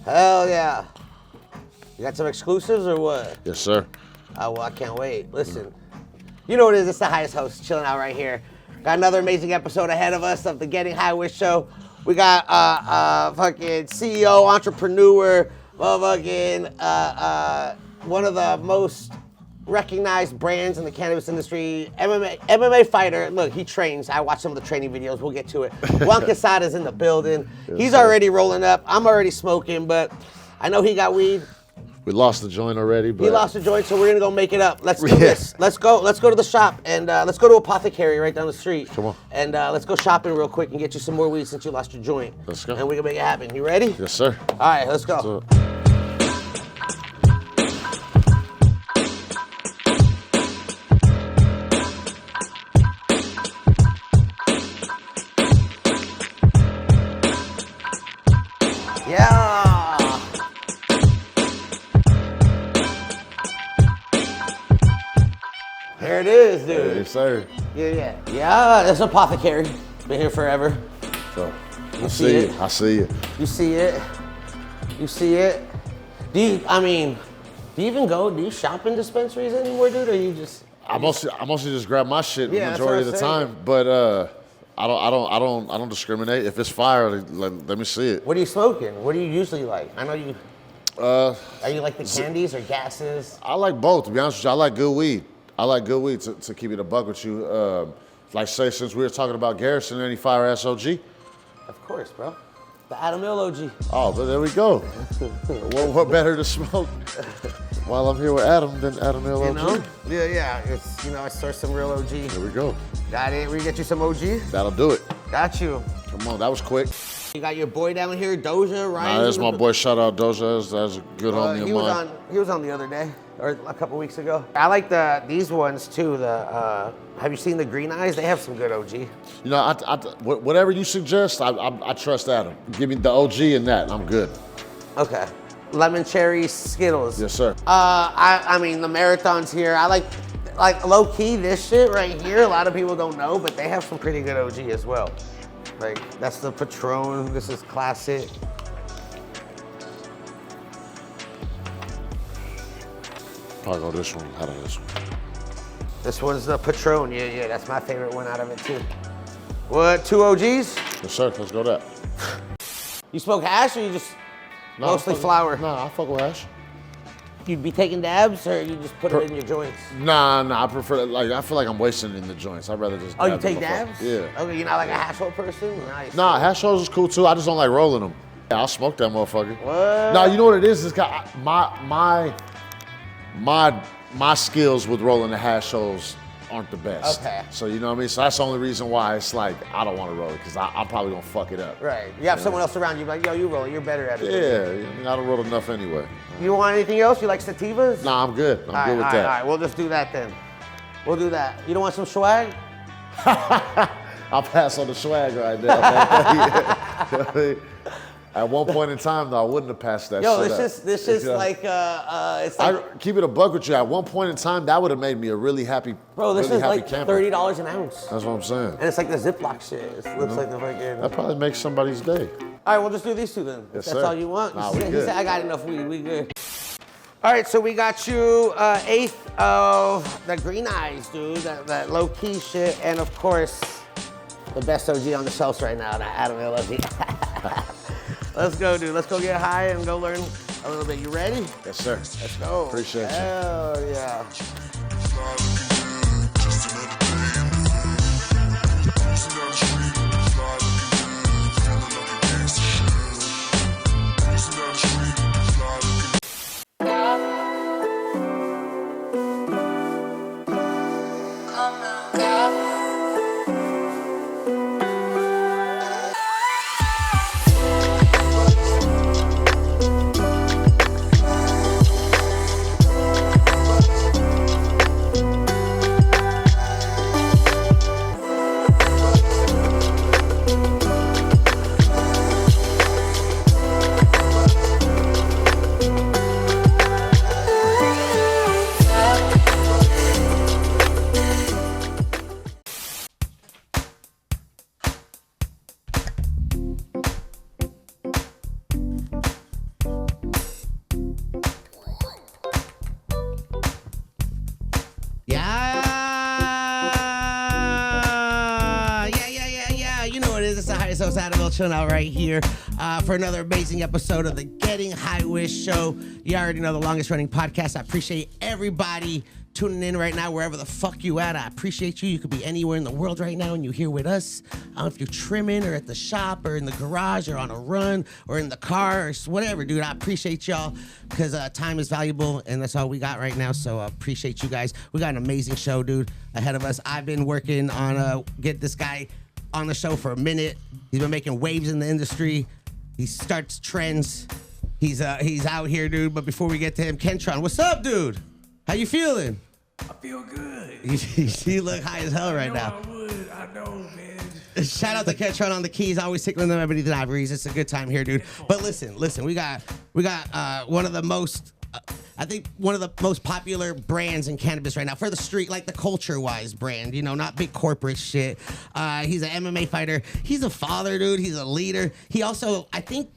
Hell yeah. You got some exclusives or what? Yes, sir. Oh, well, I can't wait. Listen, you know what it is. It's the highest host chilling out right here. Got another amazing episode ahead of us of the Getting High With show. We got fucking CEO, entrepreneur, motherfucking one of the most recognized brands in the cannabis industry, MMA fighter. Look, he trains. I watch some of the training videos. We'll get to it. Juan Quesada's in the building. Yes, He's sir. already rolling up. I'm already smoking, but I know he got weed. We lost the joint already, but He lost the joint, so we're gonna go make it up. Let's do Yeah. this. Let's go to the shop and let's go to Apothecary right down the street. Come on. And let's go shopping real quick and get you some more weed since you lost your joint. Let's go. And we can make it happen. You ready? yes, sir. All right, let's go. So, Yeah. There it is, dude. yes, sir. Yeah. That's Apothecary. Been here forever. So, You I see see it? it. I see it. You see it. You see it. Do you even go? Do you shop in dispensaries anymore, dude, or you just? I mostly just grab my shit Yeah, that's majority of what the I'm time, but I don't discriminate. If it's fire, let me see it. What are you smoking? What do you usually like? I know you. Are you like the candies or gases? I like both. To be honest with you, I like good weed. I like good weed to keep it a buck with you. Like say, since we were talking about Garrison, any fire ass OG? Of course, bro. The Adam Hill OG. Oh, but there we go. what better to smoke while I'm here with Adam than Adam Hill OG? You know? Yeah. It's I sourced some real OG. There we go. Got it. We get you some OG. That'll do it. Got you. Come on, that was quick. You got your boy down here, Doja, Ryan. Nah, that's my boy. Shout out Doja. That's a good homie of mine. He was on the other day, or a couple weeks ago. I like these ones too. Have you seen the Green Eyes? They have some good OG. You know, whatever you suggest, I trust Adam. Give me the OG and that, I'm good. Okay. Lemon cherry Skittles. Yes, sir. I mean the marathons here. I like low key this shit right here. A lot of people don't know, but they have some pretty good OG as well. Like that's the Patron. This is classic. Probably go this one out of this one. This one's the Patron. Yeah. That's my favorite one out of it too. What? 2 OGs? Yes, sir. Let's go that. You smoke hash or you just mostly flower? Nah, I fuck with hash. You'd be taking dabs or you just put it in your joints? Nah, I prefer I feel like I'm wasting it in the joints. I'd rather just. Oh, you dab take the motherfucker. dabs? Yeah. Okay, you're not like a hash roll person? Nice. Nah, hash rolls is cool too. I just don't like rolling them. Yeah, I'll smoke that motherfucker. What? Nah, you know what it is? It's got my skills with rolling the hash rolls aren't the best. Okay. So you know what I mean? So that's the only reason why it's like I don't want to roll it because I'm probably gonna fuck it up. Right. You have someone else around you like, yo, you roll it. You're better at it. Yeah, I mean, I don't roll enough anyway. You want anything else? You like sativas? Nah, I'm good. I'm good with that. All right, we'll just do that then. We'll do that. You don't want some swag? I'll pass on the swag right now. At one point in time, though, I wouldn't have passed that Yo, shit up. this is like, it's like, I keep it a buck with you. At one point in time, that would have made me a really happy, bro, this really is happy like camper. $30 an ounce. That's what I'm saying. And it's like the Ziploc shit. It looks like the fucking. That probably makes somebody's day. All right, we'll just do these two then. Yes, If that's sir. all you want. Nah, he we said, good. I got enough weed. We good. All right, so we got you 8th of the Green Eyes, dude. That low key shit, and of course, the best OG on the shelves right now, that Adam Hill OG. Let's go, dude. Let's go get high and go learn a little bit. You ready? Yes, sir. Let's go. Appreciate you. Hell yeah. Yeah. You know what it is. It's the highest host, Adamville, chilling out right here for another amazing episode of the Getting High Wish Show. You already know, the longest running podcast. I appreciate everybody tuning in right now, wherever the fuck you at. I appreciate you. You could be anywhere in the world right now and you're here with us. I don't know if you're trimming or at the shop or in the garage or on a run or in the car or whatever, dude. I appreciate y'all because time is valuable and that's all we got right now. So I appreciate you guys. We got an amazing show, dude, ahead of us. I've been working on get this guy on the show for a minute. He's been making waves in the industry. He starts trends. He's out here, dude. But before we get to him, Kentron, what's up, dude? How you feeling? I feel good. You look high as hell right now. I know, man. Shout out to Kentron on the keys, always tickling them, ebonies and ivories. It's a good time here, dude. But listen, we got one of the most, I think one of the most popular brands in cannabis right now for the street, like the culture-wise brand, you know, not big corporate shit. He's an MMA fighter. He's a father, dude. He's a leader. He also, I think,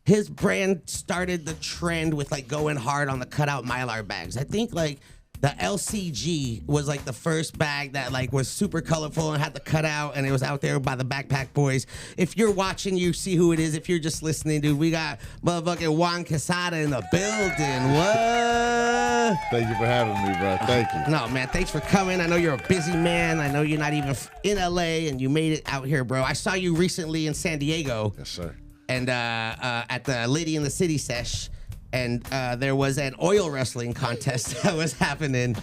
his brand started the trend with like going hard on the cutout Mylar bags. I think like the LCG was like the first bag that like was super colorful and had the cutout, and it was out there by the Backpack Boys. If you're watching, you see who it is. If you're just listening, dude, we got motherfucking Juan Quesada in the building. What? Thank you for having me, bro. Thank you. No, man, thanks for coming. I know you're a busy man. I know you're not even in LA and you made it out here, bro. I saw you recently in San Diego. Yes, sir. And at the Lady in the City sesh, and there was an oil wrestling contest that was happening,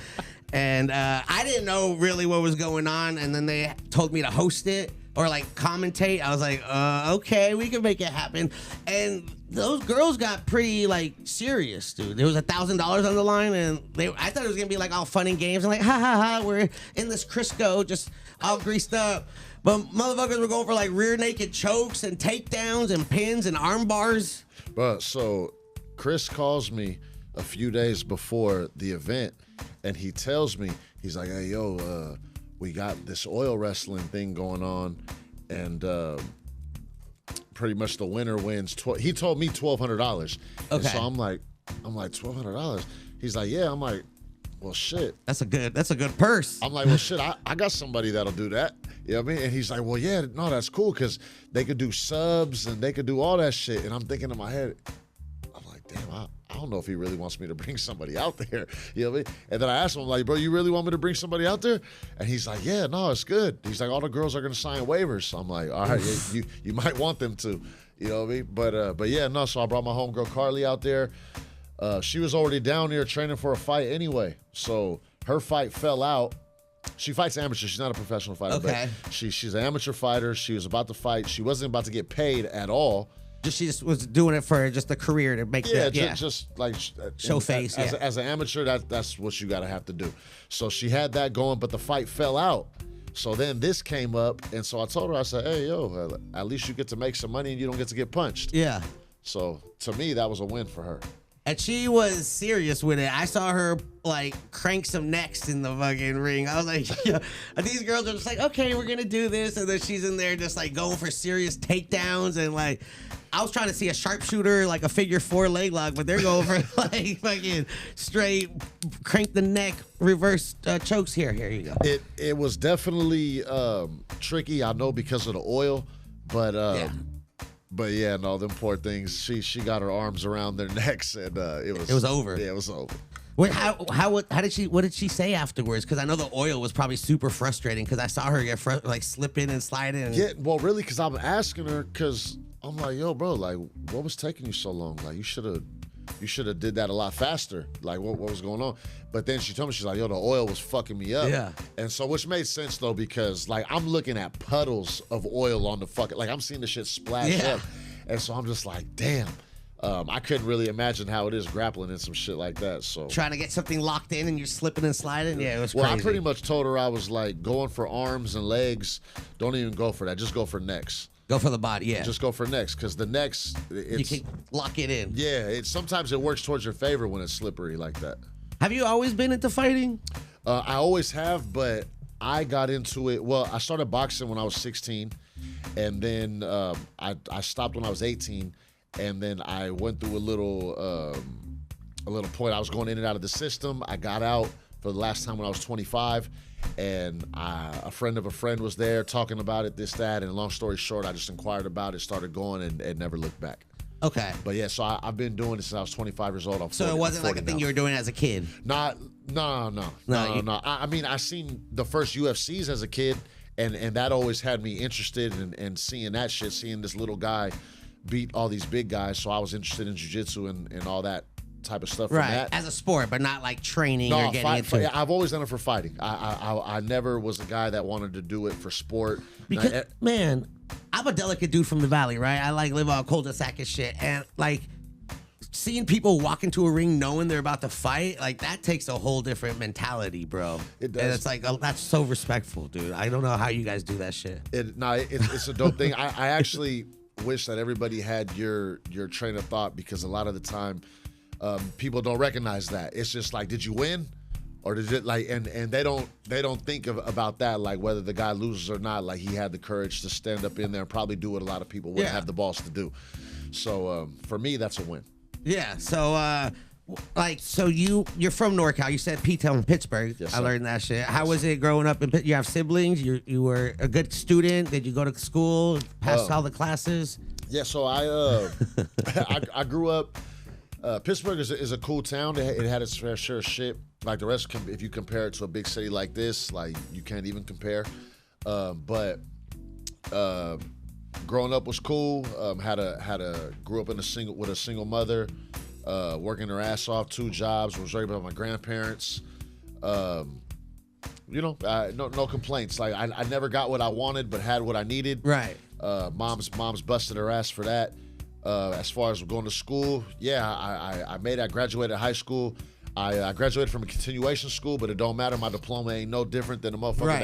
and I didn't know really what was going on, and then they told me to host it or like commentate. I was like, okay, we can make it happen. And those girls got pretty like serious, dude. There was $1,000 on the line, and I thought it was gonna be like all fun and games, and like ha, we're in this Crisco just all greased up. But motherfuckers were going for like rear naked chokes and takedowns and pins and arm bars. But so Chris calls me a few days before the event, and he tells me, he's like, hey, yo, we got this oil wrestling thing going on, and pretty much the winner wins. He told me $1,200. Okay. And so I'm like, $1,200. He's like, yeah. I'm like, well, shit. That's a good purse. I'm like, well, shit, I got somebody that'll do that. You know what I mean? And he's like, well, yeah, no, that's cool because they could do subs and they could do all that shit. And I'm thinking in my head, I'm like, damn, I don't know if he really wants me to bring somebody out there. You know what I mean? And then I asked him, I'm like, bro, you really want me to bring somebody out there? And he's like, yeah, no, it's good. He's like, all the girls are going to sign waivers. So I'm like, all right, you might want them to. You know what I mean? But yeah, no, so I brought my homegirl Carly out there. She was already down there training for a fight anyway. So her fight fell out. She fights amateur. She's not a professional fighter. Okay. But she's an amateur fighter. She was about to fight. She wasn't about to get paid at all. She just was doing it for just a career to make just like show face. As an amateur, that's what you gotta have to do. So she had that going, but the fight fell out. So then this came up, and so I told her, I said, hey, yo, at least you get to make some money and you don't get to get punched. Yeah. So to me, that was a win for her. And she was serious with it. I saw her like crank some necks in the fucking ring. I was like, yeah. These girls are just like, okay, we're gonna do this, and then she's in there just like going for serious takedowns, and like I was trying to see a sharpshooter, like a figure 4 leg lock, but they're going for like fucking straight crank the neck reverse chokes here. Here you go. It was definitely tricky, I know, because of the oil, but yeah. But yeah, no, them poor things. She got her arms around their necks, and it was over. Yeah, it was over. Wait, what did she say afterwards? Because I know the oil was probably super frustrating. Because I saw her get like slipping and sliding. And... Yeah, well, really, because I'm asking her, because I'm like, yo, bro, like, what was taking you so long? Like, you should have did that a lot faster. Like, what was going on? But then she told me, she's like, yo, the oil was fucking me up. Yeah. And so, which made sense though, because like I'm looking at puddles of oil on the fucking, like I'm seeing the shit splash up. And so I'm just like, damn. I couldn't really imagine how it is grappling in some shit like that. So trying to get something locked in and you're slipping and sliding. Yeah, it was crazy. Well, I pretty much told her, I was like, going for arms and legs, don't even go for that. Just go for necks. Go for the body, yeah. Just go for necks, because the necks, you can lock it in. Yeah, sometimes it works towards your favor when it's slippery like that. Have you always been into fighting? I always have, but I got into it. Well, I started boxing when I was 16, and then I stopped when I was 18, and then I went through a little point. I was going in and out of the system. I got out for the last time when I was 25. And a friend of a friend was there talking about it, this, that. And long story short, I just inquired about it, started going, and never looked back. Okay. But yeah, so I've been doing it since I was 25 years old. I'm 40, So it wasn't like a thing now. you were doing as a kid? No. I mean, I seen the first UFCs as a kid, and that always had me interested in seeing that shit, seeing this little guy beat all these big guys. So I was interested in jiu-jitsu and all that type of stuff. Right, from that. as a sport, but not like training or getting into it. I've always done it for fighting. I never was a guy that wanted to do it for sport. Because, man, I'm a delicate dude from the valley, right? I like live on a cul-de-sac and shit. And like seeing people walk into a ring knowing they're about to fight, like that takes a whole different mentality, bro. It does. And it's like, oh, that's so respectful, dude. I don't know how you guys do that shit. It's a dope thing. I actually wish that everybody had your train of thought, because a lot of the time people don't recognize that. It's just like, did you win? Or did it like, and they don't think about that, like whether the guy loses or not, like he had the courage to stand up in there and probably do what a lot of people wouldn't have the balls to do. So for me, that's a win. Yeah. So so you're from NorCal. You said P-Town, Pittsburgh. Yes, I sir. learned that shit. How was it growing up in Pitt? You have siblings? You were a good student? Did you go to school? Passed all the classes? Yeah. So I grew up. Pittsburgh is a cool town. It had its fair share of shit. Like the rest, if you compare it to a big city like this, like you can't even compare. But growing up was cool. Grew up with a single mother, working her ass off, 2 jobs. Was raised by my grandparents. No complaints. Like I never got what I wanted, but had what I needed. Right. Mom's busted her ass for that. As far as going to school, I graduated high school. I graduated from a continuation school, but it don't matter. My diploma ain't no different than a motherfucker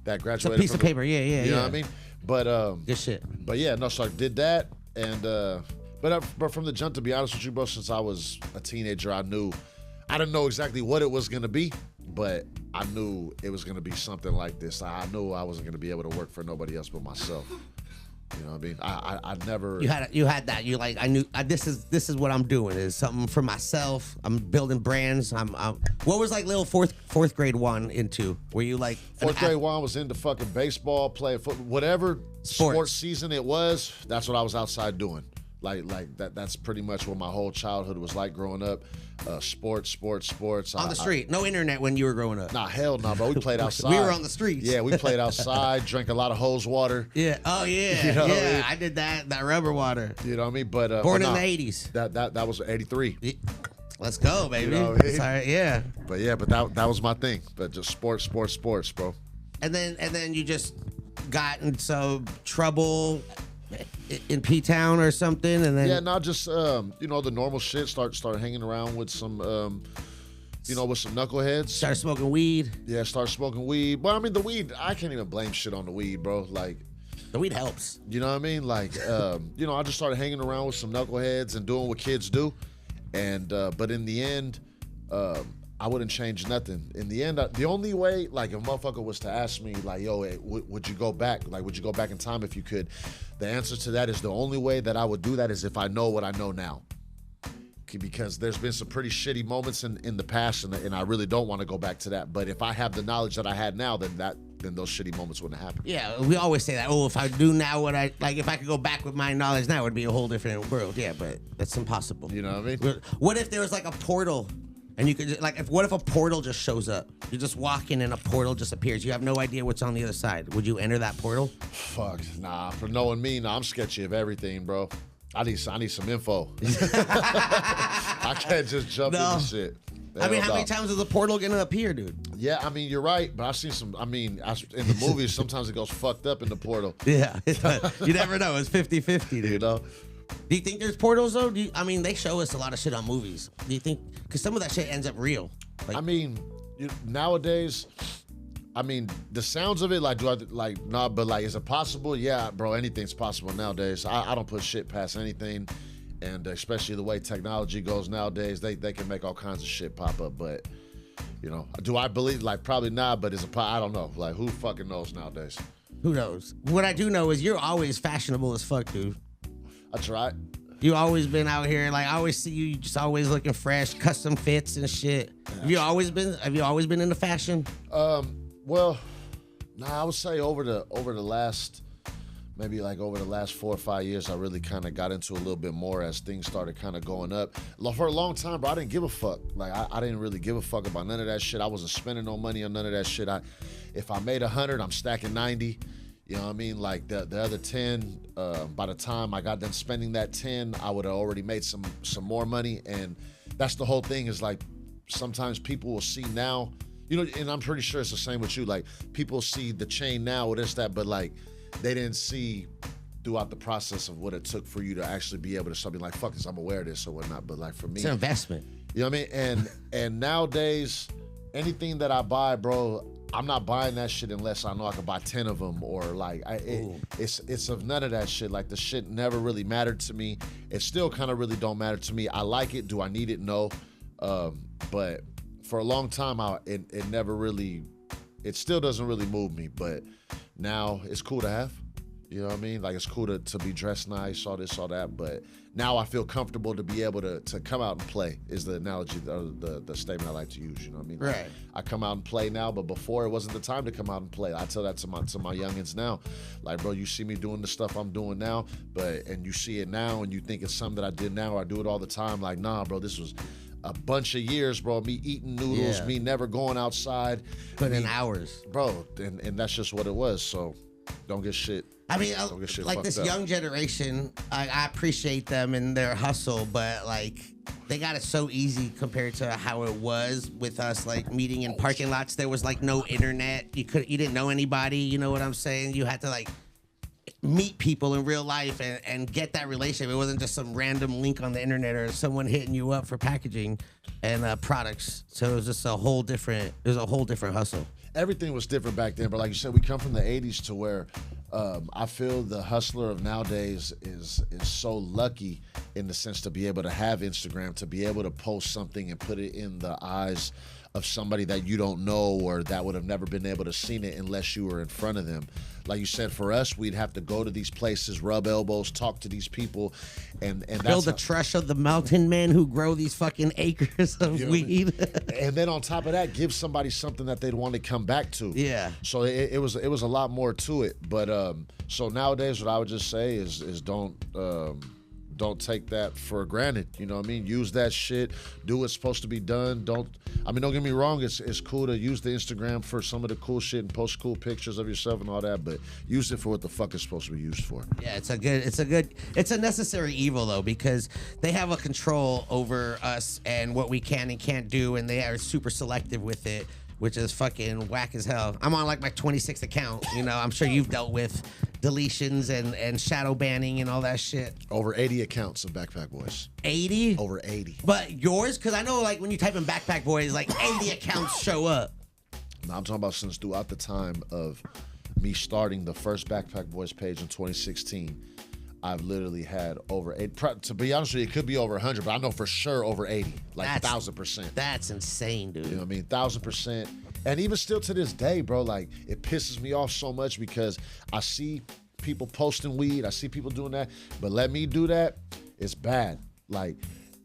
that graduated. It's a piece of paper, yeah. You know what I mean? But good shit. But yeah, no. So I did that, and but from the jump, to be honest with you, bro, since I was a teenager, I didn't know exactly what it was gonna be, but I knew it was gonna be something like this. I knew I wasn't gonna be able to work for nobody else but myself. You know what I mean? I never. You had that. You like, I knew this is what I'm doing. Is something for myself. I'm building brands. I'm what was like little fourth grade Juan into? Were you like fourth grade Juan was into fucking baseball, playing football, whatever sports season it was. That's what I was outside doing. Like that. That's pretty much what my whole childhood was like growing up. Sports. On the street. No internet when you were growing up. Nah, hell no, bro. We played outside. We were on the streets. Yeah, we played outside, drank a lot of hose water. Yeah. Oh yeah. You know what I yeah. mean? I did that rubber water. You know what I mean? But Born but in nah, the 80s. That was 83. Yeah. Let's go, baby. You know what I mean? Sorry, yeah. But that was my thing. But just sports, bro. And then you just got in some trouble in P-Town or something, and then not just the normal shit. Start hanging around with some with some knuckleheads. Started smoking weed. Yeah, start smoking weed. But I mean, the weed, I can't even blame shit on the weed, bro. Like, the weed helps. You know what I mean? Like, I just started hanging around with some knuckleheads and doing what kids do. And but in the end, I wouldn't change nothing. In the end, the only way, like, if a motherfucker was to ask me, like, yo, hey, would you go back? Like, would you go back in time if you could? The answer to that is the only way that I would do that is if I know what I know now. Because there's been some pretty shitty moments in the past, and I really don't want to go back to that. But if I have the knowledge that I had now, then those shitty moments wouldn't happen. Yeah, we always say that. Oh, if I do now what I like, if I could go back with my knowledge now, it would be a whole different world. Yeah, but that's impossible. You know what I mean? What if there was like a portal, and you could just, like, what if a portal just shows up? You just walk in and a portal just appears. You have no idea what's on the other side. Would you enter that portal? Fuck, nah. For knowing me, nah, I'm sketchy of everything, bro. I need some info. I can't just jump into shit. I mean, how many times is the portal gonna appear, dude? Yeah, I mean, you're right, but I've seen some. I mean, in the movies, sometimes it goes fucked up in the portal. Yeah, you never know. It's 50-50, dude. You know? Do you think there's portals though? I mean, they show us a lot of shit on movies. Do you think? Because some of that shit ends up real. Like, I mean, nowadays, I mean, the sounds of it, like, do I like? Nah, but like, is it possible? Yeah, bro, anything's possible nowadays. I don't put shit past anything, and especially the way technology goes nowadays, they can make all kinds of shit pop up. But do I believe? Like, probably not. But I don't know. Like, who fucking knows nowadays? Who knows? What I do know is you're always fashionable as fuck, dude. I try. You always been out here. Like, I always see you just always looking fresh, custom fits and shit. Have you always been into fashion? Well, nah, I would say over the last maybe like over the last 4 or 5 years, I really kind of got into a little bit more as things started kind of going up. For a long time, bro, I didn't give a fuck. Like I didn't really give a fuck about none of that shit. I wasn't spending no money on none of that shit. If I made 100, I'm stacking 90. You know what I mean? Like the other 10, by the time I got done spending that 10, I would have already made some more money. And that's the whole thing is like, sometimes people will see now, you know, and I'm pretty sure it's the same with you. Like people see the chain now or this, that, but like they didn't see throughout the process of what it took for you to actually be able to start being like, fuck this, I'm aware of this or whatnot. But like for me, it's an investment. You know what I mean? And nowadays, anything that I buy, bro, I'm not buying that shit unless I know I can buy 10 of them or like it's of none of that shit. Like the shit never really mattered to me. It still kind of really don't matter to me. I like it. Do I need it? No. But for a long time, it never really, it still doesn't really move me. But now it's cool to have. You know what I mean? Like it's cool to be dressed nice, all this, all that. But now I feel comfortable to be able to come out and play is the analogy, the statement I like to use. You know what I mean? Right. I come out and play now, but before it wasn't the time to come out and play. I tell that to my youngins now. Like, bro, you see me doing the stuff I'm doing now, and you see it now and you think it's something that I did now or I do it all the time. Like, nah, bro, this was a bunch of years, bro, me eating noodles, me never going outside. Put in hours. Bro, and that's just what it was. So don't get shit. I mean, like this up. young generation, I appreciate them and their hustle, but like they got it so easy compared to how it was with us, like meeting in parking lots. There was like no internet. You didn't know anybody. You know what I'm saying? You had to like meet people in real life and get that relationship. It wasn't just some random link on the internet or someone hitting you up for packaging and products. So it was just a whole different hustle. Everything was different back then, but like you said, we come from the 80s to where I feel the hustler of nowadays is so lucky in the sense to be able to have Instagram, to be able to post something and put it in the eyes of somebody that you don't know or that would have never been able to seen it unless you were in front of them. Like you said, for us, we'd have to go to these places, rub elbows, talk to these people, and build the trust of the mountain men who grow these fucking acres of weed. And then on top of that, give somebody something that they'd want to come back to. Yeah. So it was a lot more to it. But so nowadays, what I would just say is don't take that for granted. You know what I mean? Use that shit. Do what's supposed to be done. Don't get me wrong. It's cool to use the Instagram for some of the cool shit and post cool pictures of yourself and all that, but use it for what the fuck it's supposed to be used for. Yeah, it's a necessary evil though, because they have a control over us and what we can and can't do, and they are super selective with it, which is fucking whack as hell. I'm on like my 26th account. You know, I'm sure you've dealt with deletions and shadow banning and all that shit. Over 80 accounts of Backpack Boys. 80? Over 80. But yours? Because I know like when you type in Backpack Boys, like 80 accounts show up. No, I'm talking about since throughout the time of me starting the first Backpack Boys page in 2016. I've literally had over 8. To be honest with you, it could be over 100, but I know for sure over 80, like 1,000%. That's insane, dude. You know what I mean? 1,000%. And even still to this day, bro, like it pisses me off so much because I see people posting weed, I see people doing that, but let me do that, it's bad. Like,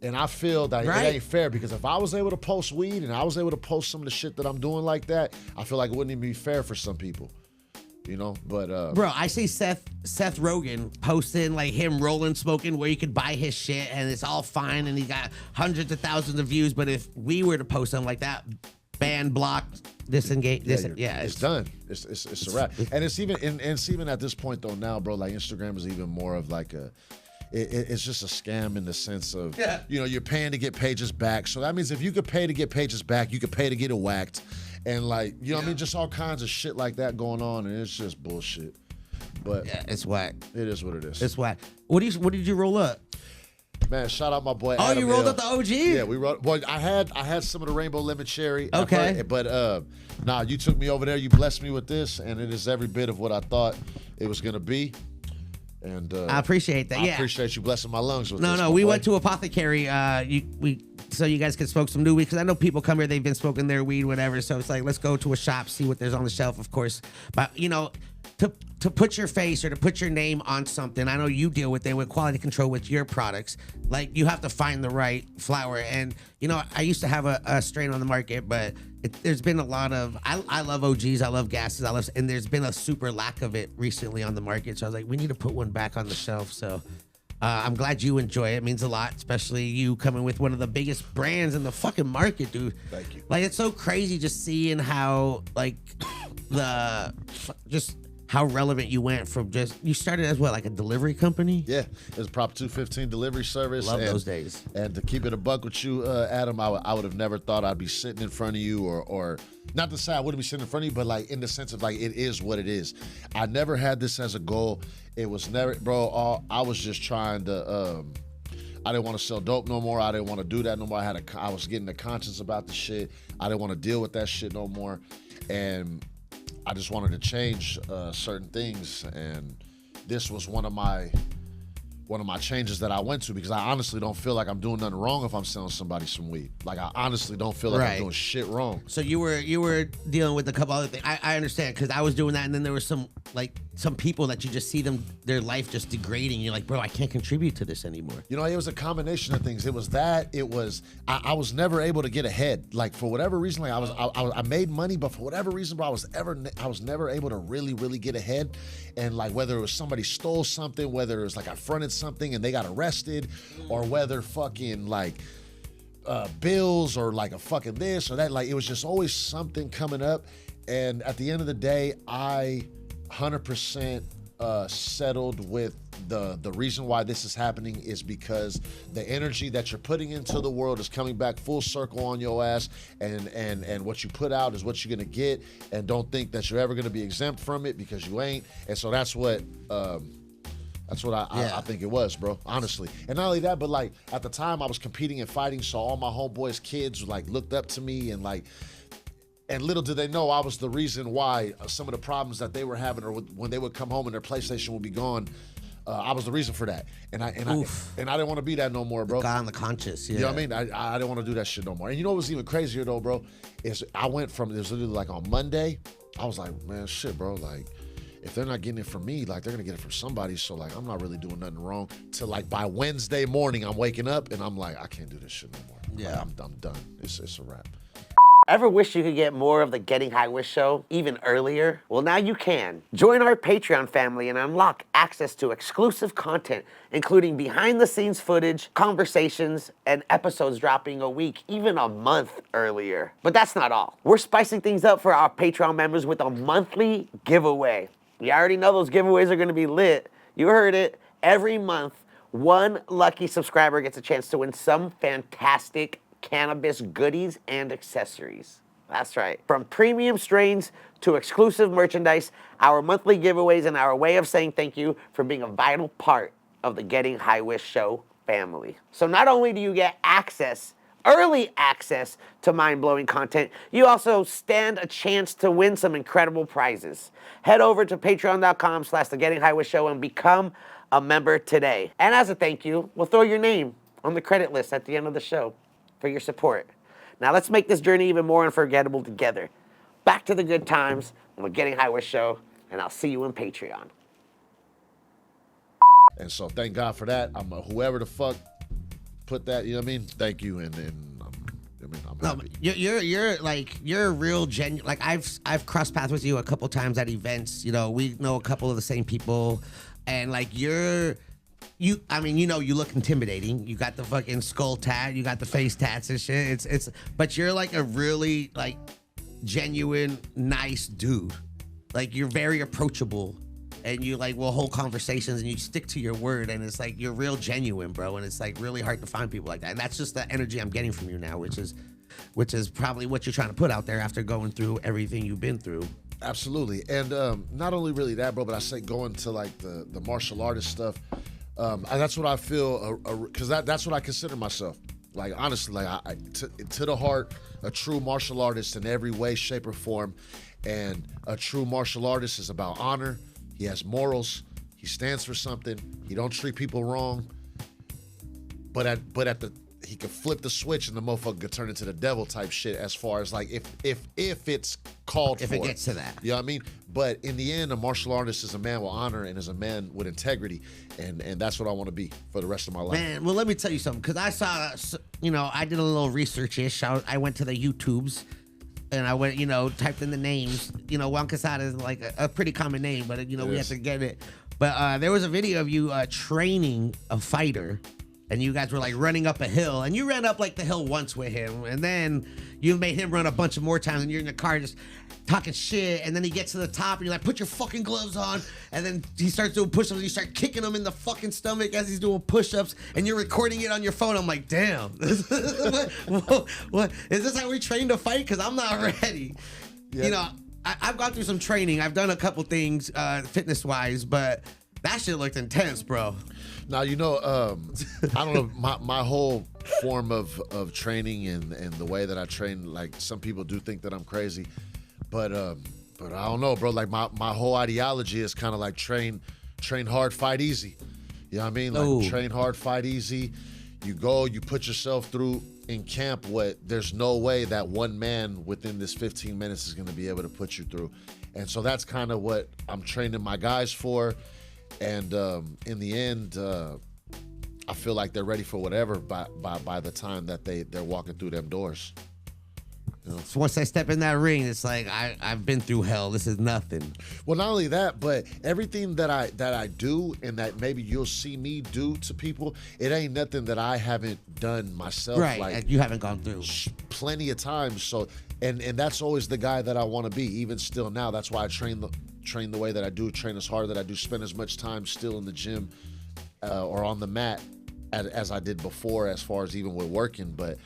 and I feel that It ain't fair because if I was able to post weed and I was able to post some of the shit that I'm doing like that, I feel like it wouldn't even be fair for some people. You know, but bro, I see Seth Rogen posting like him rolling, smoking, where you could buy his shit and it's all fine and he got hundreds of thousands of views. But if we were to post something like that, banned, blocked, disengaged, it's done. It's a wrap. And it's even at this point though now, bro. Like Instagram is even more of like it's just a scam in the sense of you know, you're paying to get pages back. So that means if you could pay to get pages back, you could pay to get it whacked. And like, you know what I mean? Just all kinds of shit like that going on, and it's just bullshit. But yeah, it's whack. It is what it is. It's whack. What did you roll up? Man, shout out my boy. Oh, Adam you rolled Hill. up the OG? Yeah, we rolled. Boy, I had some of the rainbow lemon cherry. Okay. But nah, you took me over there. You blessed me with this, and it is every bit of what I thought it was gonna be. And I appreciate that. I appreciate you blessing my lungs with this. No, we went to Apothecary. So you guys could smoke some new weed, because I know people come here, they've been smoking their weed, whatever. So it's like, let's go to a shop, see what there's on the shelf, of course. But you know, to put your face or to put your name on something, I know you deal with it with quality control with your products. Like, you have to find the right flower. And, you know, I used to have a strain on the market, but there's been a lot of, I love OGs, I love gases, and there's been a super lack of it recently on the market. So I was like, we need to put one back on the shelf. So I'm glad you enjoy it. It means a lot, especially you coming with one of the biggest brands in the fucking market, dude. Thank you. Like, it's so crazy just seeing how, like, just how relevant you went from you started as what, like a delivery company? Yeah, it's a Prop 215 delivery service. Love those days. And to keep it a buck with you, Adam, I would have never thought I'd be sitting in front of you or not to say I wouldn't be sitting in front of you, but like in the sense of like, it is what it is. I never had this as a goal. It was never, bro, I was just trying to, I didn't want to sell dope no more. I didn't want to do that no more. I was getting the conscience about the shit. I didn't want to deal with that shit no more. And I just wanted to change certain things, and this was one of my changes that I went to, because I honestly don't feel like I'm doing nothing wrong if I'm selling somebody some weed. Like, I honestly don't feel like I'm doing shit wrong. So you were dealing with a couple other things. I understand, because I was doing that, and then there was some people that you just see their life just degrading. You're like, bro, I can't contribute to this anymore. You know, it was a combination of things. It was that. It was I was never able to get ahead. Like, for whatever reason, like I made money, but for whatever reason, bro, I was never able to really get ahead. And like, whether it was somebody stole something, whether it was like I fronted something and they got arrested, or whether fucking like bills or like a fucking this or that, like, it was just always something coming up. And at the end of the day, I 100% settled with the reason why this is happening is because the energy that you're putting into the world is coming back full circle on your ass, and what you put out is what you're gonna get. And don't think that you're ever gonna be exempt from it, because you ain't. And so that's what I think it was, bro, honestly. And not only that, but like, at the time I was competing and fighting, so all my homeboys' kids like looked up to me, and like, and little did they know I was the reason why some of the problems that they were having, or when they would come home and their PlayStation would be gone, I was the reason for that. And I didn't want to be that no more, bro. God on the conscious, yeah. You know what I mean? I didn't want to do that shit no more. And you know what was even crazier though, bro? Is I went from, it was literally like on Monday, I was like, man, shit, bro, like, if they're not getting it from me, like, they're gonna get it from somebody. So like, I'm not really doing nothing wrong. Till like by Wednesday morning, I'm waking up and I'm like, I can't do this shit no more. Yeah, like, I'm done. It's a wrap. Ever wish you could get more of the Getting High With show even earlier? Well, now you can. Join our Patreon family and unlock access to exclusive content, including behind-the-scenes footage, conversations, and episodes dropping a week, even a month earlier. But that's not all. We're spicing things up for our Patreon members with a monthly giveaway. You already know those giveaways are going to be lit. You heard it. Every month, one lucky subscriber gets a chance to win some fantastic cannabis goodies and accessories. That's right. From premium strains to exclusive merchandise, our monthly giveaways and our way of saying thank you for being a vital part of the Getting High With show family. So not only do you get early access to mind-blowing content, you also stand a chance to win some incredible prizes. Head over to patreon.com/The Getting High With show and become a member today. And as a thank you, we'll throw your name on the credit list at the end of the show for your support. Now let's make this journey even more unforgettable together. Back to the good times on the Getting High With show, and I'll see you in Patreon. And so thank God for that. I'm whoever the fuck put that, you know what I mean? Thank you, and I'm happy. You're a real genuine. Like, I've crossed paths with you a couple times at events. You know, we know a couple of the same people, and like you look intimidating. You got the fucking skull tat, you got the face tats and shit. But you're like a really like genuine, nice dude. Like, you're very approachable, and you like will hold conversations, and you stick to your word, and it's like you're real genuine, bro. And it's like really hard to find people like that. And that's just the energy I'm getting from you now, which is probably what you're trying to put out there after going through everything you've been through. Absolutely. And not only really that, bro, but I say going to like the martial artist stuff. That's what I feel, because that's what I consider myself. Like, honestly, like to the heart, a true martial artist in every way, shape, or form. And a true martial artist is about honor. He has morals. He stands for something. He don't treat people wrong. But he could flip the switch and the motherfucker could turn into the devil type shit. As far as like if it's called for, if it gets to that, you know what I mean? But in the end, a martial artist is a man with honor and is a man with integrity, and that's what I want to be for the rest of my life. Man, well, let me tell you something, because I saw, I did a little research-ish. I went to the YouTubes, and I went, typed in the names. Juan Casada is like a pretty common name, but, we have to get it. But there was a video of you training a fighter, and you guys were like running up a hill, and you ran up like the hill once with him, and then you made him run a bunch of more times, and you're in the car just talking shit, and then he gets to the top, and you're like, put your fucking gloves on, and then he starts doing push-ups, and you start kicking him in the fucking stomach as he's doing push-ups, and you're recording it on your phone. I'm like, damn. what? Is this how we train to fight? Because I'm not ready. Yeah. I've gone through some training. I've done a couple things fitness-wise, but that shit looked intense, bro. Now, I don't know, my whole form of training and the way that I train, like, some people do think that I'm crazy, but I don't know, bro. Like, my whole ideology is kind of like train hard, fight easy. You know what I mean? Like, Ooh. Train hard, fight easy. You go, you put yourself through in camp what there's no way that one man within this 15 minutes is going to be able to put you through. And so that's kind of what I'm training my guys for. And in the end, I feel like they're ready for whatever by the time that they're walking through them doors. So once I step in that ring, it's like I've been through hell. This is nothing. Well, not only that, but everything that I do and that maybe you'll see me do to people, it ain't nothing that I haven't done myself. Right, like you haven't gone through. Plenty of times. So, and that's always the guy that I want to be, even still now. That's why I train the way that I do, train as hard that I do, spend as much time still in the gym or on the mat as I did before, as far as even with working. But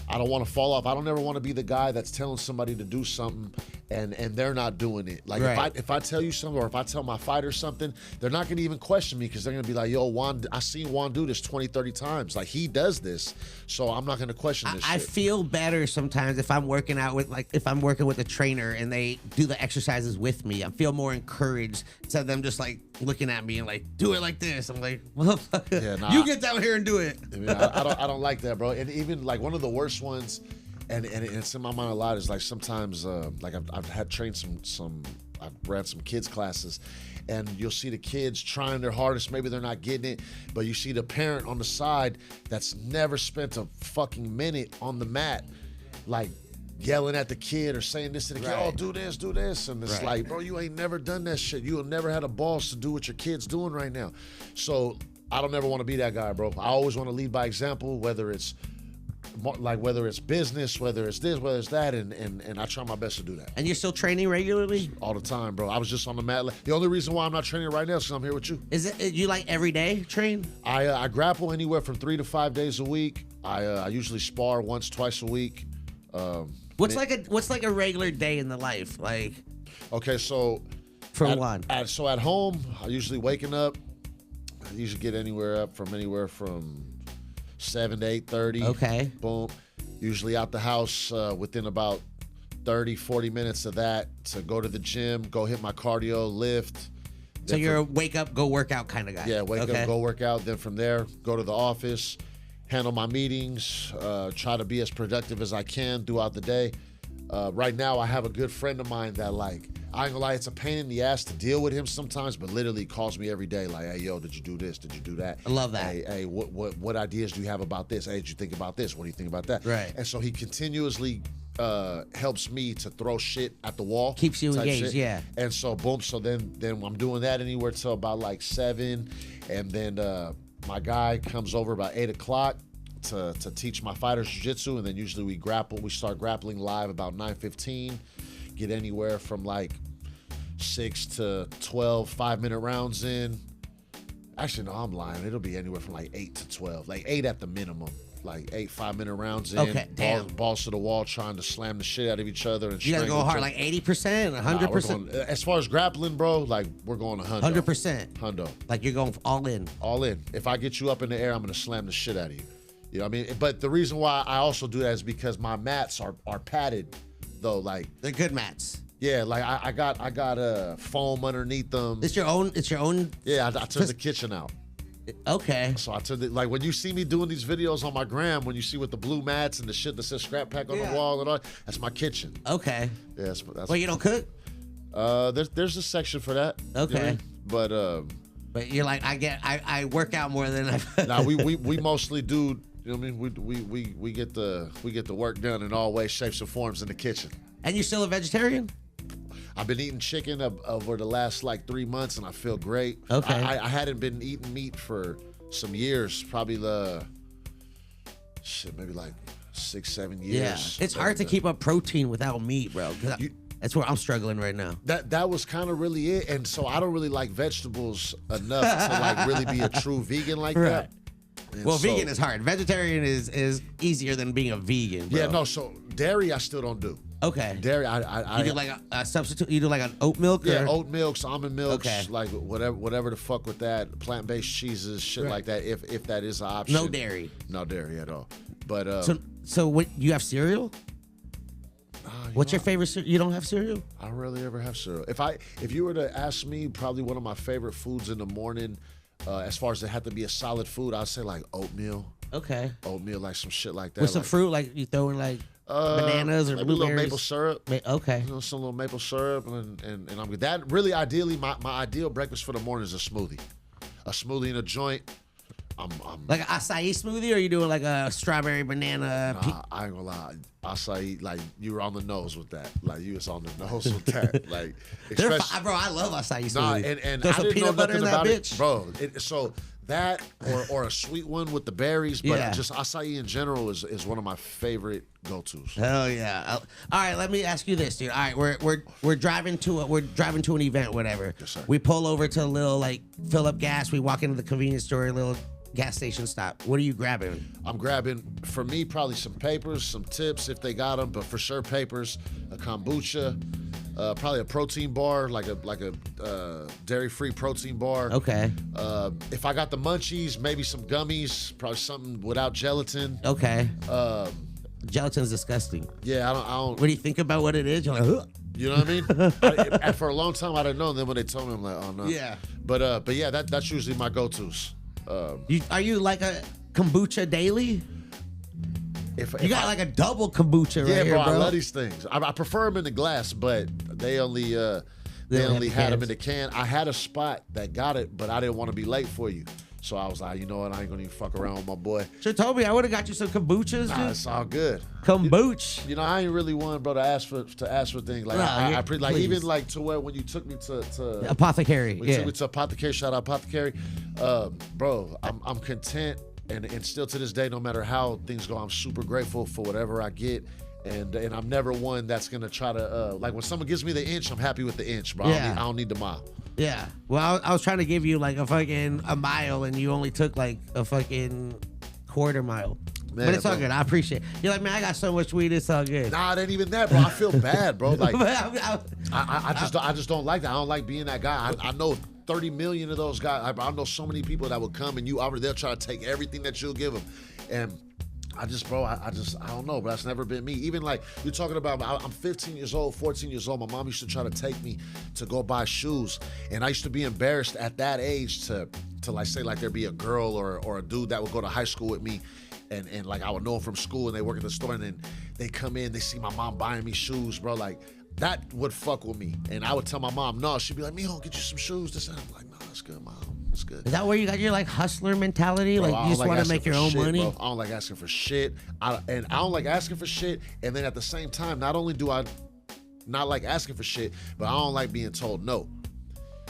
I don't want to fall off. I don't ever want to be the guy that's telling somebody to do something and they're not doing it. Like, right. if I tell you something, or if I tell my fighter something, they're not going to even question me, because they're going to be like, yo, Juan, I seen Juan do this 20, 30 times. Like, he does this, so I'm not going to question this I shit. feel better sometimes if I'm working out with, like, if I'm working with a trainer and they do the exercises with me. I feel more encouraged instead of them just like looking at me and like, do it like this. I'm like, motherfucker, you get down here and do it. I mean, I don't like that, bro. And even like one of the worst ones, and it's in my mind a lot, is like sometimes like I've had trained I've ran some kids classes, and you'll see the kids trying their hardest, maybe they're not getting it, but you see the parent on the side that's never spent a fucking minute on the mat, like yelling at the kid or saying this to the kid, oh, do this, and it's like, bro, you ain't never done that shit. You have never had a balls to do what your kid's doing right now. So I don't ever want to be that guy, bro. I always want to lead by example, whether it's business, whether it's this, whether it's that, and I try my best to do that. And you're still training regularly? All the time, bro. I was just on the mat. The only reason why I'm not training right now is because I'm here with you. Is it you like every day train? I grapple anywhere from 3 to 5 days a week. I usually spar once, twice a week. What's like a regular day in the life? Like, okay, so Juan. So at home, I usually waking up. I usually get anywhere from 7 to 8:30. Okay. Boom. Usually out the house within about 30, 40 minutes of that to go to the gym, go hit my cardio, lift. So you're a wake up, go work out kind of guy. Yeah, wake up, go work out. Then from there, go to the office, handle my meetings, try to be as productive as I can throughout the day. Right now, I have a good friend of mine that, like, I ain't gonna lie, it's a pain in the ass to deal with him sometimes, but literally calls me every day, like, hey, yo, did you do this? Did you do that? I love that. Hey, what ideas do you have about this? Hey, did you think about this? What do you think about that? Right. And so he continuously helps me to throw shit at the wall. Keeps you engaged, shit. yeah. And so, boom, so then I'm doing that anywhere till about like 7, and then my guy comes over about 8 o'clock to teach my fighters jiu-jitsu, and then usually we start grappling live about 9:15, get anywhere from like 6 to 12 5-minute rounds in. Actually, no, I'm lying. It'll be anywhere from like 8 to 12, like 8 at the minimum. Like 8 5-minute rounds in. Okay, damn. Balls to the wall, trying to slam the shit out of each other. And you guys go hard, like 80%, 100%? As far as grappling, bro, like we're going 100. 100%. Hundo. Like you're going all in. All in. If I get you up in the air, I'm going to slam the shit out of you. You know what I mean? But the reason why I also do that is because my mats are padded, though. Like, they're good mats. Yeah, like I got a foam underneath them. It's your own. Yeah, I turned the kitchen out. Okay. So I turned it, like when you see me doing these videos on my gram, when you see with the blue mats and the shit that says Scrap Pack on the wall and all, that's my kitchen. Okay. Yeah, that's well, you don't cook? There's a section for that. Okay. You know what I mean? But you're like, I work out more than I. Nah, we mostly do. You know what I mean? We get the work done in all ways, shapes, and forms in the kitchen. And you're still a vegetarian? I've been eating chicken over the last like 3 months, and I feel great. Okay. I hadn't been eating meat for some years, probably maybe like 6-7 years. Yeah, it's hard to keep up protein without meat, bro. That's where I'm struggling right now. That was kind of really it, and so I don't really like vegetables enough to like really be a true vegan like that. And well, vegan is hard. Vegetarian is easier than being a vegan, bro. Yeah, no. So dairy, I still don't do. Okay. Dairy, I you do like a substitute. You do like an oat milk. Yeah, or? oat milks, almond milks, Okay. like whatever the fuck with that, plant-based cheeses, shit like that. If that is an option. No dairy. No dairy at all. But so what? You have cereal? What's your favorite cereal? You don't have cereal? I don't really ever have cereal. If you were to ask me, probably one of my favorite foods in the morning, as far as it had to be a solid food, I'd say like oatmeal. Okay. Oatmeal, like some shit like that. With some fruit, like you throw in like bananas or maybe blueberries. a little maple syrup. Okay. You know, some little maple syrup, and I'm good. That really, ideally, my ideal breakfast for the morning is a smoothie. A smoothie in a joint. I'm like an acai smoothie, or are you doing like a strawberry banana? I ain't gonna lie. Acai, like you were on the nose with that. Like you was on the nose with that. Like, bro, I love acai smoothie. Nah, and throw I some didn't peanut know butter in nothing that about bitch, it, bro. So that or a sweet one with the berries, but Yeah. just acai in general is one of my favorite go-tos. Hell yeah! All right, let me ask you this, dude. All right, we're driving to an event, whatever. Yes, sir. We pull over to a little like fill up gas. We walk into the convenience store, a little gas station stop. What are you grabbing? I'm grabbing, for me, probably some papers, some tips if they got them, but for sure papers, a kombucha, probably a protein bar, like a dairy-free protein bar. Okay. If I got the munchies, maybe some gummies, probably something without gelatin. Okay. Gelatin's disgusting. Yeah, I don't. What do you think about what it is? You're like, ugh. You know what I mean? And for a long time, I didn't know. And then when they told me, I'm like, oh no. Yeah. But yeah, that's usually my go-tos. Are you like a kombucha daily? If You got like a double kombucha right yeah, here, bro, bro. I love these things. I prefer them in the glass, but they only had them in the can. I had a spot that got it, but I didn't want to be late for you. So I was like, you know what? I ain't gonna even fuck around with my boy. Should told me I would have got you some kombuchas. Nah, Dude. it's all good. Kombucha. You know, I ain't really one, bro, to ask for things. Like No, I like please. even like to where when you took me to Apothecary. when you Yeah. took me to Apothecary, shout out Apothecary. Bro, I'm content and still to this day, no matter how things go, I'm super grateful for whatever I get. And I'm never one that's gonna try to like when someone gives me the inch, I'm happy with the inch, bro. Yeah. I don't need the mile. Yeah. Well, I was trying to give you like a mile, and you only took like a fucking quarter mile. Man, but it's all bro. good. I appreciate it. You're like, man, I got so much weed. It's all good. Nah, it ain't even that, bro. I feel bad, bro. Like I- I just don't like that. I don't like being that guy. I know 30 million of those guys. I know so many people that would come and they'll try to take everything that you'll give them. And I just, bro, I don't know, but that's never been me. Even like you're talking about, I'm 15 years old, 14 years old. My mom used to try to take me to go buy shoes. And I used to be embarrassed at that age to like say like there'd be a girl or a dude that would go to high school with me. And like I would know them from school and they work at the store and then they come in, they see my mom buying me shoes, bro. Like that would fuck with me. And I would tell my mom, no, she'd be like, Mijo, get you some shoes. This and I'm like, no, that's good, mom. That's good. Is that where you got your like hustler mentality? Bro, Like you just want to asking make your for own shit, money? Bro. I don't like asking for shit. I don't like asking for shit. And then at the same time, not only do I not like asking for shit, but I don't like being told no.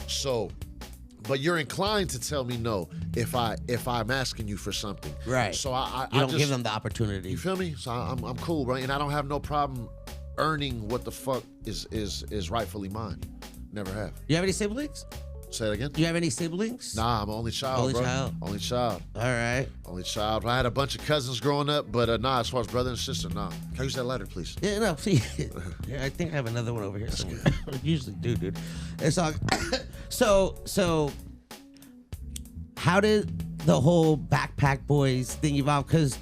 So, but you're inclined to tell me no if I'm asking you for something. Right. So I You don't just give them the opportunity. You feel me? So I'm cool, right? And I don't have no problem earning what the fuck is rightfully mine. Never have. You have any siblings? Say it again. You have any siblings? Nah, I'm an only child, Only bro. child. Only child. All right. Only child. I had a bunch of cousins growing up, but nah, as far as brother and sister, nah. Can I use that lighter, please? Yeah, no, see, yeah, I think I have another one over here somewhere. I usually do, dude. It's all so. How did the whole Backpack Boys thing evolve? Because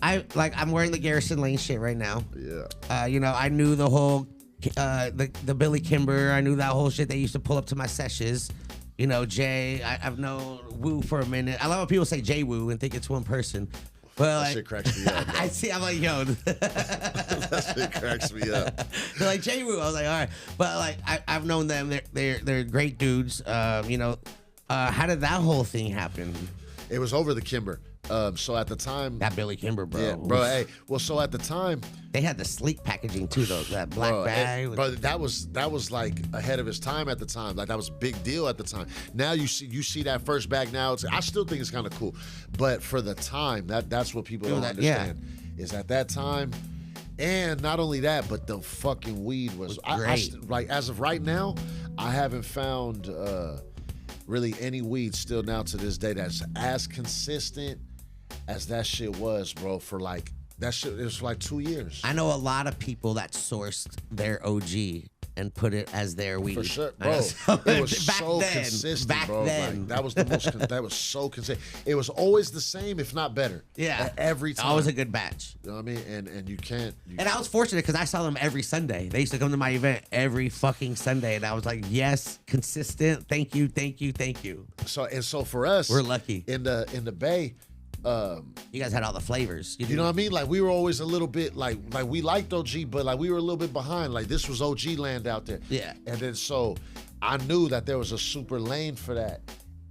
I'm wearing the Garrison Lane shit right now. Yeah. You know, I knew the whole the Billy Kimber. I knew that whole shit they used to pull up to my sessions. You know, Jay. I've known Woo for a minute. I love when people say Jay Woo and think it's one person. Well, That like, shit cracks me up. Bro. I see. I'm like, yo. That shit cracks me up. They're like J-Woo. I was like, all right, but like I've known them. They're great dudes. You know, how did that whole thing happen? It was over the Kimber. So at the time, That Billy Kimber, bro. yeah, bro. Hey, well, so at the time, They had the sleek packaging too, though. That black bag. bro, that was like ahead of his time at the time. Like that was a big deal at the time. Now you see that first bag now. I still think it's kind of cool, but for the time, that's what people don't understand. Is at that time, and not only that, but the fucking weed was great. like as of right now, I haven't found really any weed still now to this day that's as consistent as that shit was, bro. For like that shit, it was for like 2 years. I know a lot of people that sourced their OG and put it as their weed. For sure, bro. So, It was back so then, consistent, back bro. then. Like, that was the most. That was so consistent. It was always the same, if not better. Yeah, every time. Always a good batch. You know what I mean? And you can't. And I was fortunate because I saw them every Sunday. They used to come to my event every fucking Sunday, and I was like, yes, consistent. Thank you, thank you, thank you. So for us, We're lucky. in the Bay. You guys had all the flavors. You know what I mean? Like we were always a little bit like we liked OG, but like we were a little bit behind. Like this was OG land out there. Yeah. And then so I knew that there was a super lane for that.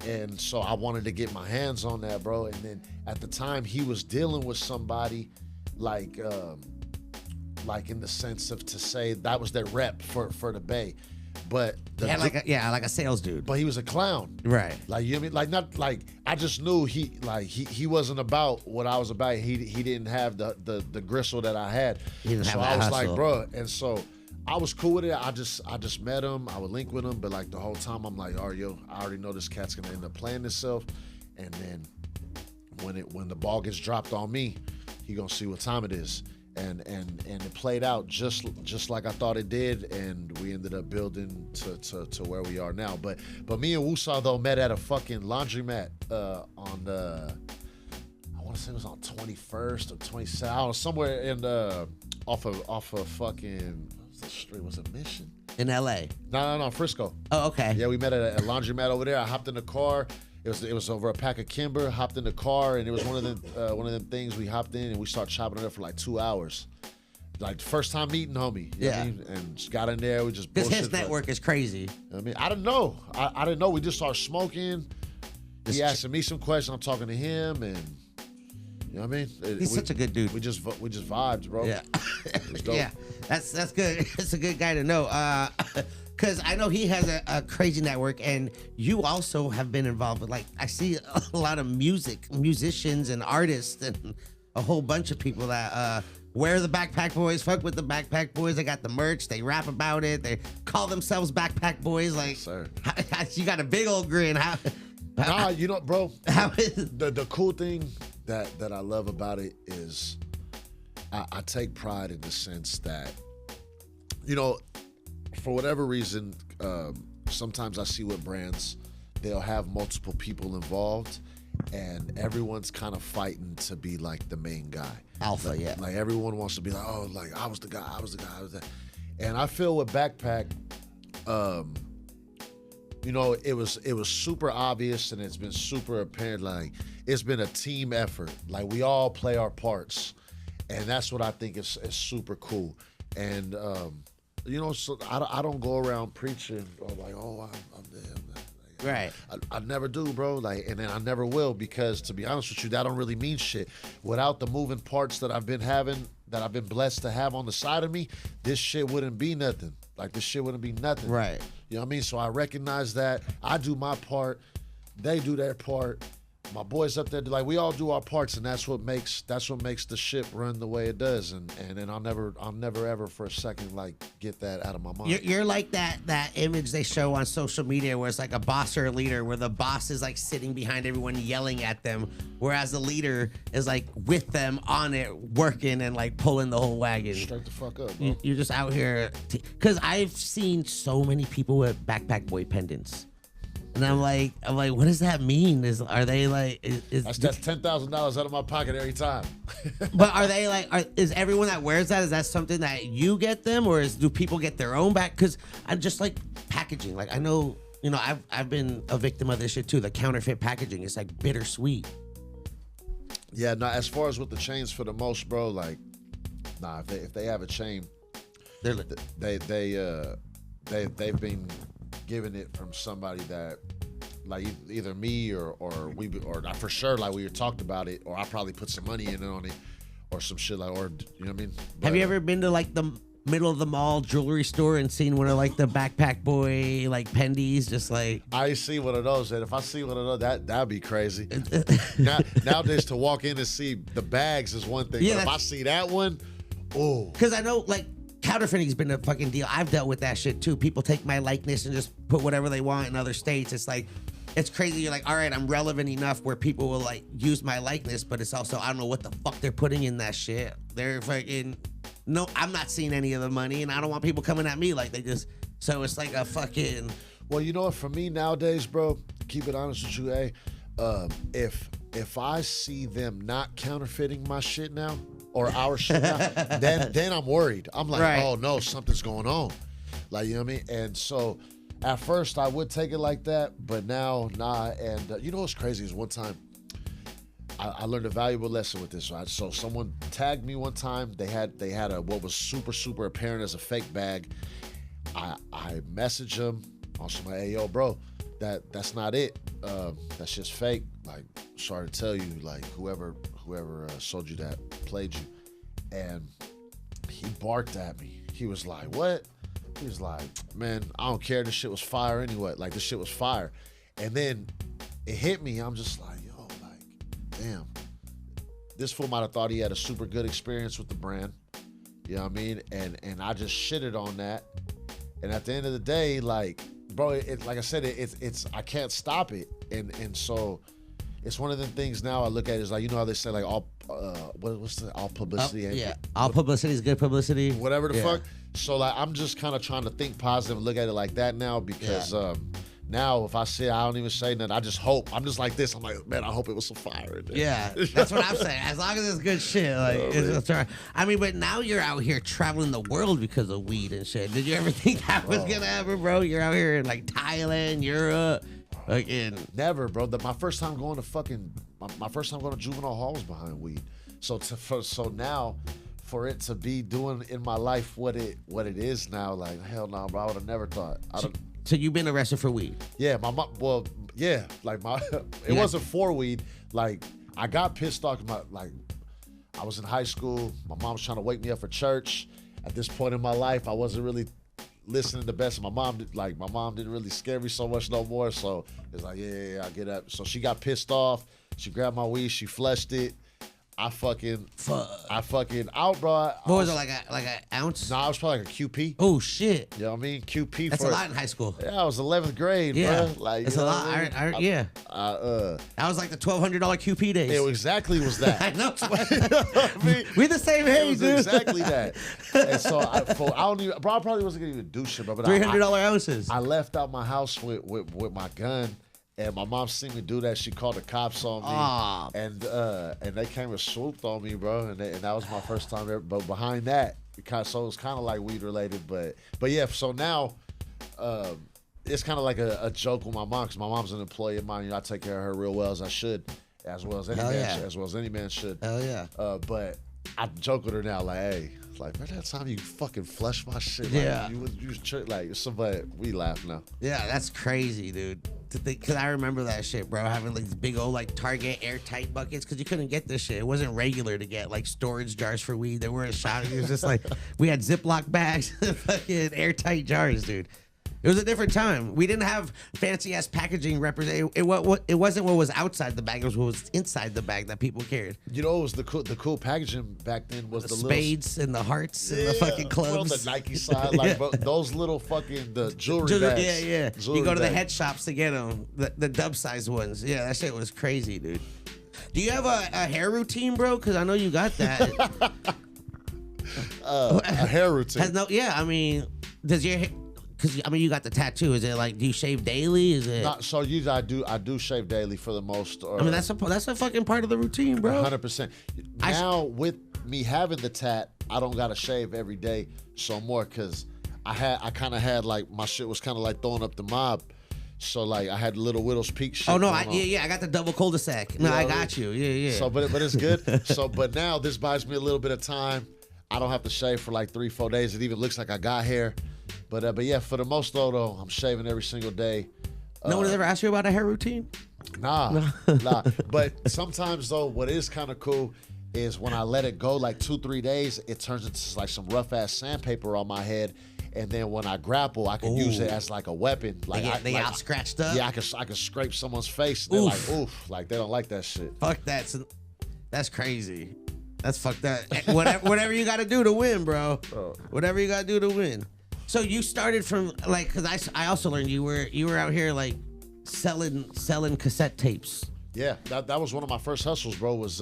And so I wanted to get my hands on that, bro. And then at the time he was dealing with somebody like in the sense of to say that was their rep for the Bay. But like a sales dude. but he was a clown. Right. Like, you know what I mean? Like, not like I just knew he wasn't about what I was about. He didn't have the gristle that I had. He didn't have so that I was hustle. like, bro, and so I was cool with it. I just met him. I would link with him, but like the whole time I'm like, all right, yo, I already know this cat's gonna end up playing himself. And then when the ball gets dropped on me, he gonna see what time it is. And it played out just like I thought it did, and we ended up building to where we are now. But me and Wusaw though met at a fucking laundromat on the, I want to say it was on 21st or 27th, I don't know, somewhere in off of fucking, what was the street? Was it Mission? In L.A. No, Frisco. Oh, okay. Yeah, we met at a laundromat over there. I hopped in the car. It was over a pack of Kimber. Hopped in the car, and it was one of them things. We hopped in and we started chopping it up for like 2 hours. Like first time meeting homie. You know what I mean? And just got in there. We just Because bullshit. his network is crazy. You know what I mean, I didn't know. I didn't know. We just started smoking. He asking me some questions. I'm talking to him, and you know what I mean. He's such a good dude. We just vibed, bro. Yeah. It was dope. Yeah, that's good. It's a good guy to know. Because I know he has a crazy network, and you also have been involved with, like, I see a lot of musicians and artists and a whole bunch of people that wear the Backpack Boys, fuck with the Backpack Boys. They got the merch. They rap about it. They call themselves Backpack Boys. Like, Sir. You got a big old grin. Nah, you know, bro. How is The cool thing that I love about it is I take pride in the sense that, you know, for whatever reason, sometimes I see with brands, they'll have multiple people involved, and everyone's kind of fighting to be like the main guy. Alpha, yeah. Like everyone wants to be like, oh, like I was the guy. And I feel with Backpack, you know, it was super obvious, and it's been super apparent. Like it's been a team effort. Like we all play our parts, and that's what I think is super cool. And you know, so I don't go around preaching or like, oh, I'm there. Right. I never do, bro. Like, and then I never will, because to be honest with you, that don't really mean shit. Without the moving parts that I've been having, that I've been blessed to have on the side of me, this shit wouldn't be nothing. Like this shit wouldn't be nothing. Right. You know what I mean? So I recognize that. I do my part. They do their part. My boys up there, like we all do our parts, and that's what makes the ship run the way it does. And I'll never ever for a second like get that out of my mind. You're like that image they show on social media where it's like a boss or a leader, where the boss is like sitting behind everyone yelling at them, whereas the leader is like with them on it, working and like pulling the whole wagon. Straight the fuck up, bro. You're just out here, because I've seen so many people with Backpack Boy pendants. And I'm like, what does that mean? Are they like? That's $10,000 out of my pocket every time. But are they like? Is everyone that wears that? Is that something that you get them, or do people get their own back? Because I'm just like packaging. Like I know, you know, I've been a victim of this shit too. The counterfeit packaging. It's like bittersweet. Yeah, nah, as far as with the chains for the most, bro, like, nah, if they have a chain, They're they've been given it from somebody that, like, either me or not for sure, like we talked about it, or I probably put some money in on it or some shit, like, or you know what I mean. But, have you ever been to like the middle of the mall jewelry store and seen one of like the backpack boy like pendies, just like? I see one of those, and if I see one of those, that'd be crazy. Nowadays, to walk in and see the bags is one thing, Yeah, but if I see that one, oh, Because I know like counterfeiting's been a fucking deal. I've dealt with that shit too. People take my likeness and just put whatever they want in other states. It's like, it's crazy. You're like, all right, I'm relevant enough where people will like use my likeness, but it's also, I don't know what the fuck they're putting in that shit. They're fucking, no, I'm not seeing any of the money, and I don't want people coming at me like they just, so it's like a fucking. well, you know what? For me nowadays, bro, keep it honest with you, if I see them not counterfeiting my shit now or our shit now, then I'm worried. I'm like, Right. oh no, something's going on. Like, you know what I mean? And so at first I would take it like that, but now, nah. And you know what's crazy is one time I learned a valuable lesson with this, right? So someone tagged me one time. They had a what was super apparent as a fake bag. I messaged them on some, hey, yo, bro, that's not it. That's just fake. Like, sorry to tell you, like, whoever sold you that played you. And he barked at me. He was like, what? He was like, man, I don't care. This shit was fire anyway. Like, this shit was fire. And then it hit me. I'm just like, yo, like, damn. This fool might have thought he had a super good experience with the brand. You know what I mean? And I just shitted on that. And at the end of the day, like, bro, like I said, it's I can't stop it. And so it's one of the things now I look at is like, you know how they say like all what's the all publicity? Yeah, all publicity is good publicity. Whatever the Yeah. fuck. So like I'm just kind of trying to think positive and look at it like that now because now if I say I don't even say nothing, I just hope. I'm just like this. I'm like, man, I hope it was some fire in there. Yeah, that's what I'm saying. As long as it's good shit, like it's all right. I mean, but now you're out here traveling the world because of weed and shit. Did you ever think that was gonna happen, bro? You're out here in like Thailand, Europe, like in. Never, bro. My first time going to my first time going to juvenile hall was behind weed. So so now, for it to be doing in my life what it is now, like hell no, bro. I would have never thought. So you've been arrested for weed? Yeah, my mom. Well, yeah, like my. It wasn't for weed. Like I got pissed off. I was in high school. My mom was trying to wake me up for church. At this point in my life, I wasn't really listening the best. My mom didn't really scare me so much no more. So it's like, yeah, I get up. So she got pissed off. She grabbed my weed. She flushed it. I fucking out, bro. What was it, like an ounce? Nah, I was probably like a QP. Oh shit! You know what I mean? QP. That's a lot in high school. Yeah, I was 11th grade, Yeah, bro. Like, it's you a know lot. what I mean? Yeah. That That was like the $1,200 QP days. it exactly was that. I know. You know what I mean? We're the same It age, was dude. exactly that. And so I don't even, bro, I probably wasn't gonna even do shit, bro. But $300 ounces. I left out my house with my gun, and my mom seen me do that. She called the cops on me, Aw. and they came and swooped on me, bro. And that was my first time ever. But behind that, so it was kind of like weed related, but yeah. So now, it's kind of like a joke with my mom because my mom's an employee of mine. You know, I take care of her real well as I should, as well as any man should. Hell yeah. But I joke with her now, like, hey, like, man, that time you fucking flushed my shit. Like, Yeah. you was like, so, but we laugh now. Yeah, that's crazy, dude. To think, because I remember that shit, bro, having like these big old like Target airtight buckets because you couldn't get this shit. It wasn't regular to get like storage jars for weed. They weren't shot. It was just like we had Ziploc bags, fucking airtight jars, dude. It was a different time. We didn't have fancy ass packaging represent. It wasn't what was outside the bag. It was what was inside the bag that people cared. You know, it was the cool packaging back then was the Spades and the hearts and the fucking clubs. Bro, the Nike side, like, bro, those little fucking the jewelry bags. Yeah. Jewelry You go to the bags. head shops to get them, the dub size ones. Yeah, that shit was crazy, dude. Do you have a hair routine, bro? Because I know you got that. A hair routine. I mean, does your hair? Because I mean, you got the tattoo. Is it like, do you shave daily? Is it? So usually I do shave daily for the most. I mean, that's a fucking part of the routine, bro. 100%. Now with me having the tat, I don't gotta shave every day so more because I kind of had like my shit was kind of like throwing up the mob. So like I had Little Widow's Peak shit. Oh no, going on. I got the double cul-de-sac. No, I got you. Yeah. So, but it's good. So, but now this buys me a little bit of time. I don't have to shave for like 3-4 days. It even looks like I got hair. But yeah, for the most though, I'm shaving every single day. No one has ever asked you about a hair routine? Nah. But sometimes though, what is kind of cool is when I let it go like 2-3 days, it turns into like some rough ass sandpaper on my head. And then when I grapple, I can use it as like a weapon. Like they all scratched up. Yeah, I can scrape someone's face. And they're like, oof, like they don't like that shit. Fuck that. That's crazy. That's fucked up. Whatever you got to do to win, bro. Whatever you got to do to win. So you started from like, cause I also learned you were out here like selling cassette tapes. Yeah, that was one of my first hustles, bro. Was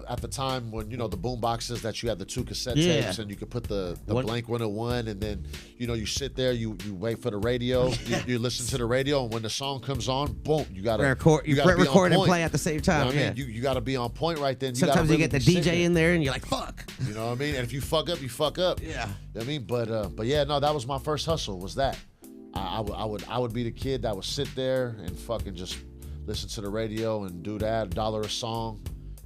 at the time when the boom boxes that you had the 2 cassette tapes and you could put the blank 101 and then you sit there, you wait for the radio, you listen to the radio, and when the song comes on, boom, you gotta record and play at the same time. I mean? You gotta be on point right then. Sometimes you get the DJ in there and you're like, fuck. You know what I mean? And if you fuck up, you fuck up. Yeah. You know what I mean? But yeah, no, that was my first hustle. Was that I would be the kid that would sit there and fucking just listen to the radio and do that, $1 a song.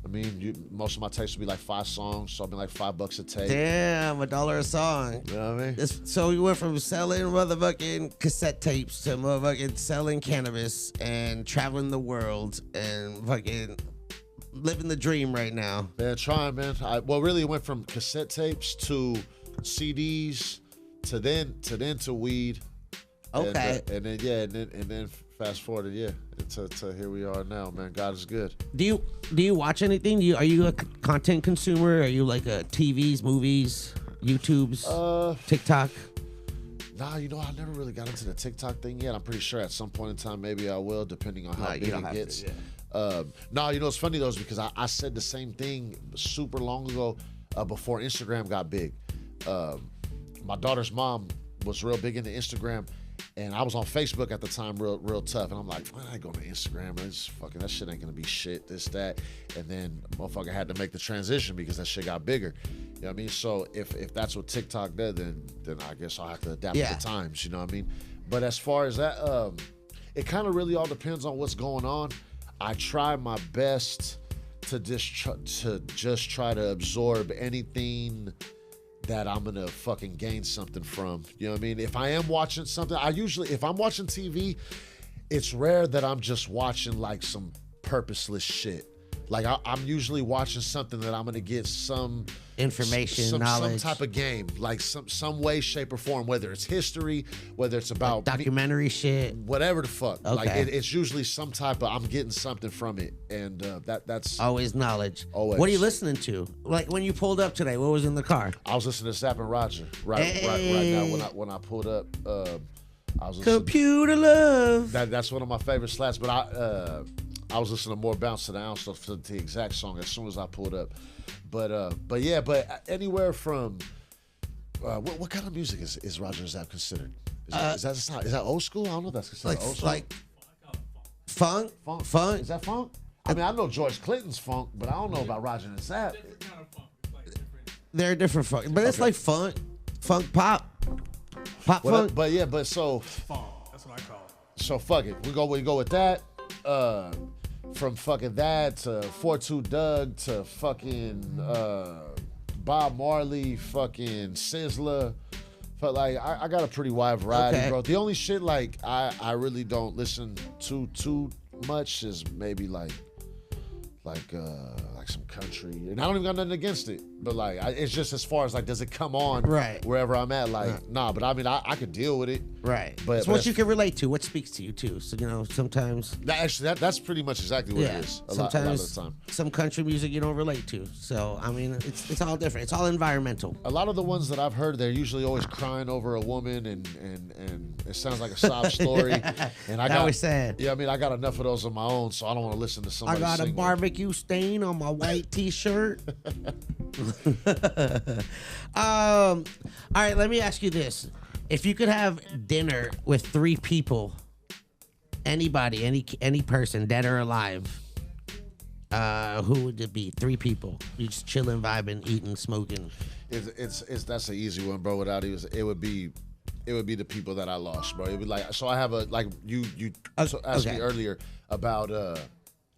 I mean, most of my tapes would be like 5 songs, so I'd be like $5 a tape. Damn, $1 a song. You know what I mean? So you went from selling motherfucking cassette tapes to motherfucking selling cannabis and traveling the world and fucking living the dream right now. Yeah, trying, man. Really, it went from cassette tapes to CDs to then to weed. Okay. And then fast forward, to here we are now, man. God is good. Do you watch anything? Are you a content consumer? Are you like a TVs, movies, YouTubes, TikTok? Nah, I never really got into the TikTok thing yet. I'm pretty sure at some point in time maybe I will, depending on how big it gets. No, it's funny though, is because I said the same thing super long ago before Instagram got big. My daughter's mom was real big into Instagram. And I was on Facebook at the time, real tough. And I'm like, why did I go to Instagram? That shit ain't gonna be shit, this, that. And then motherfucker had to make the transition because that shit got bigger. You know what I mean? So if that's what TikTok did, then I guess I'll have to adapt to the times, you know what I mean? But as far as that, it kind of really all depends on what's going on. I try my best to just try to absorb anything that I'm gonna fucking gain something from. You know what I mean? If I am watching something, if I'm watching TV, it's rare that I'm just watching like some purposeless shit. Like I'm usually watching something that I'm gonna get some information, knowledge, some type of game, like some way, shape, or form. Whether it's history, whether it's about like documentary shit, whatever the fuck. Okay. Like it's usually some type of I'm getting something from it, and that's always knowledge. Always. What are you listening to? Like when you pulled up today, what was in the car? I was listening to Zapp and Roger right now when I pulled up. I was listening. Computer Love. That's one of my favorite slats, but I was listening to More Bounce to the Ounce to the exact song as soon as I pulled up. But anywhere from what kind of music is Roger Zapp considered? Is that old school? I don't know if that's considered old school. Like funk. Is that funk? I mean, I know George Clinton's funk, but I don't know about Roger and Zapp. They're different funk, but it's like funk pop funk. But so Funk. That's what I call it. So fuck it. We go with that. From fucking that to 4-2 Doug to fucking Bob Marley, fucking Sizzler. But like I got a pretty wide variety, bro. The only shit like I really don't listen to too much is maybe like some country, and I don't even got nothing against it, but like it's just as far as like, does it come on wherever I'm at? Like nah, but I mean I could deal with it, right? But it's what you can relate to, what speaks to you too. So sometimes that's pretty much exactly what it is. Sometimes a lot of the time, some country music you don't relate to. So I mean it's all different. It's all environmental. A lot of the ones that I've heard, they're usually always crying over a woman, and it sounds like a sob story. And I got sad. Yeah, I mean I got enough of those of my own, so I don't want to listen to somebody. I got a barbecue stain on my white T-shirt. All right, let me ask you this: if you could have dinner with 3 people, anybody, any person, dead or alive, who would it be? 3 people. You just chilling, vibing, eating, smoking. It's that's an easy one, bro. It would be it would be the people that I lost, bro. It would be like, so I have a, like you asked me earlier about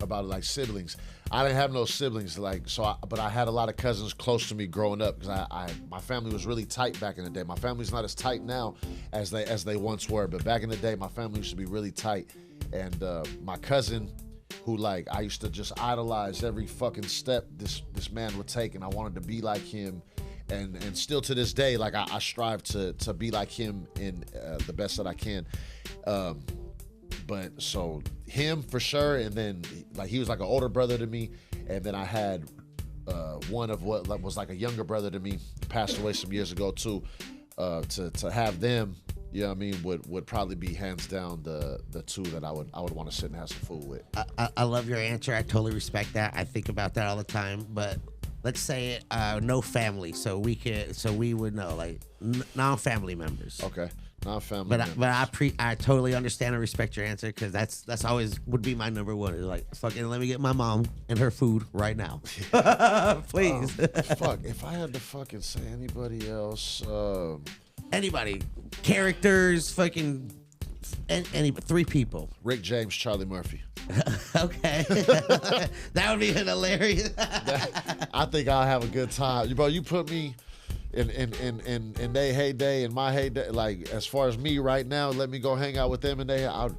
like siblings. I didn't have no siblings, like, but I had a lot of cousins close to me growing up because my family was really tight back in the day. My family's not as tight now as they once were, but back in the day, my family used to be really tight. And my cousin, who like I used to just idolize every fucking step this man would take, and I wanted to be like him. And still to this day, like I strive to be like him in the best that I can. But so him for sure, and then like he was like an older brother to me, and then I had one of what was like a younger brother to me, passed away some years ago too. To have them, you know what I mean, would probably be hands down the two that I would want to sit and have some food with. I love your answer. I totally respect that. I think about that all the time, but. Let's say no family, so we would know, like non-family members. Okay, non-family members. But I totally understand and respect your answer, because that's always would be my number one. It's like, fucking let me get my mom and her food right now, please. Fuck, if I had to fucking say anybody else, anybody, characters, fucking. Any 3 people. Rick James, Charlie Murphy. Okay. That would be hilarious. I think I'll have a good time. Bro, you put me in their heyday, in my heyday, like as far as me right now, let me go hang out with them and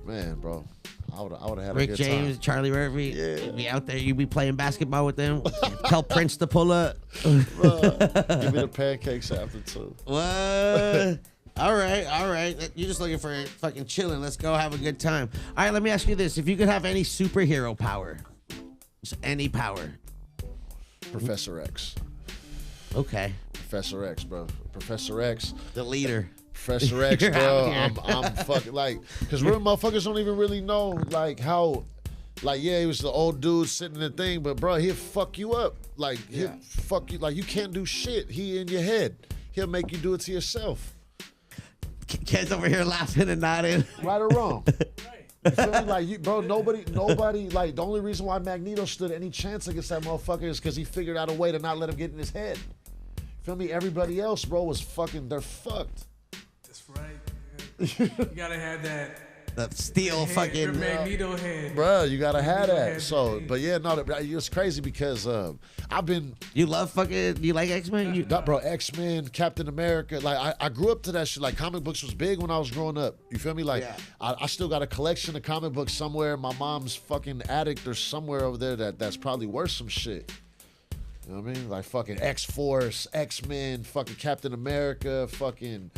man, bro. I would have had Rick a good James, time. Charlie Murphy. Yeah. You'd be out there, you'd be playing basketball with them. Tell Prince to pull up. Give me the pancakes after too. What? All right. You're just looking for fucking chilling. Let's go have a good time. All right, let me ask you this. If you could have any superhero power, just any power. Professor X. Okay. Professor X, bro. Professor X. The leader. Professor X, bro. I'm fucking like, because real motherfuckers don't even really know like how, like, yeah, he was the old dude sitting in the thing, but bro, he'll fuck you up. Like, he'll fuck you, like you can't do shit. He in your head. He'll make you do it to yourself. Kids over here laughing and nodding. Right or wrong? You feel me? Like, bro, nobody, like, the only reason why Magneto stood any chance against that motherfucker is because he figured out a way to not let him get in his head. Feel me? Everybody else, bro, was fucking, they're fucked. That's right. You gotta have that. The steel fucking. Your Magneto head. Bro, you gotta have that. So, but yeah, no, it's crazy because I've been. You love fucking. You like X-Men? Bro, X-Men, Captain America. Like I grew up to that shit. Like comic books was big when I was growing up. You feel me? Like I still got a collection of comic books somewhere in my mom's fucking attic or somewhere over there that's probably worth some shit. You know what I mean? Like fucking X-Force, X-Men, fucking Captain America, fucking.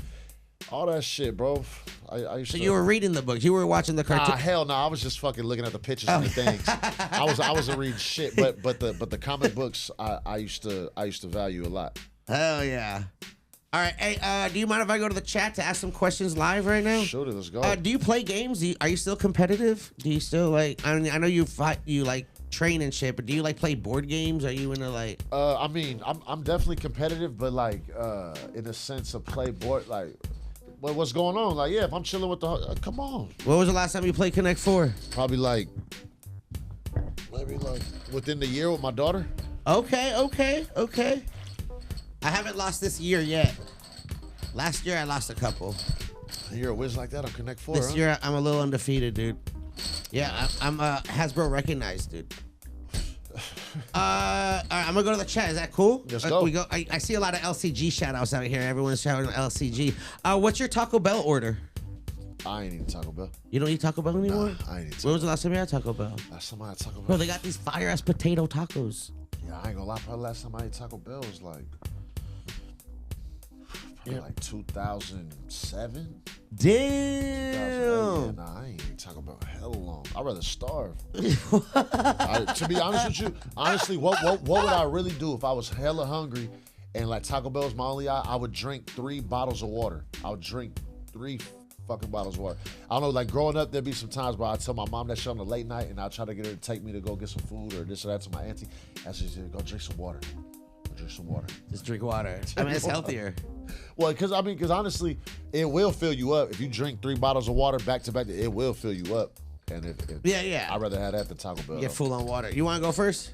All that shit, bro. I used so to, you were reading the books. You were watching the cartoon. Hell no. I was just fucking looking at the pictures and the things. I wasn't reading shit. But the comic books I used to value a lot. Hell yeah. All right. Hey, do you mind if I go to the chat to ask some questions live right now? Sure, let's go. Do you play games? Are you still competitive? Do you still like? I mean, I know you fight. You like train and shit, but do you like play board games? Are you into like? I mean, I'm definitely competitive, but like in a sense of play board like. What's going on? Like, yeah, if I'm chilling with the, come on. What was the last time you played Connect 4? Probably like, maybe like within the year with my daughter. Okay. I haven't lost this year yet. Last year I lost a couple. You're a whiz like that on Connect 4, This year I'm a little undefeated, dude. Yeah, I'm Hasbro recognized, dude. All right, I'm gonna go to the chat. Is that cool? Let's go. We go. I see a lot of LCG shout outs out here. Everyone's shouting LCG. What's your Taco Bell order? I ain't eating Taco Bell. You don't eat Taco Bell anymore? Nah, I ain't eating Taco When was the last time you had Taco Bell? Last time I had Taco Bell. Bro, they got these fire ass potato tacos. Yeah, I ain't gonna lie. Probably last time I ate Taco Bell was like, like 2007. Damn. Nah, I ain't eating Taco Bell hella long. I'd rather starve. To be honest with you, honestly, what would I really do if I was hella hungry and like Taco Bell was my only I would drink 3 bottles of water. I would drink 3 fucking bottles of water. I don't know, like growing up, there'd be some times where I'd tell my mom that shit on a late night and I'd try to get her to take me to go get some food or this or that to my auntie. And she said, go drink some water. Drink some water. Just drink water. I mean, it's healthier. Well, because honestly, it will fill you up. If you drink 3 bottles of water back to back, it will fill you up. And if yeah. I'd rather have that than Taco Bell. Get full on water. You want to go first?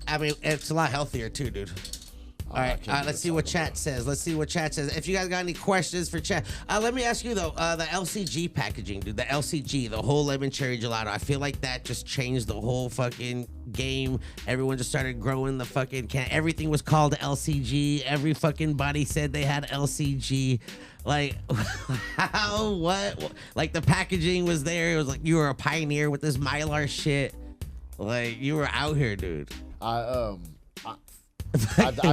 I mean, it's a lot healthier too, dude. All right, let's see what chat says. If you guys got any questions for chat, let me ask you though, the LCG packaging, dude, the LCG, the whole lemon cherry gelato, I feel like that just changed the whole fucking game. Everyone just started growing the fucking can. Everything was called LCG. Every fucking body said they had LCG. Like, how, what? Like, the packaging was there. It was like you were a pioneer with this Mylar shit. Like, you were out here, dude. I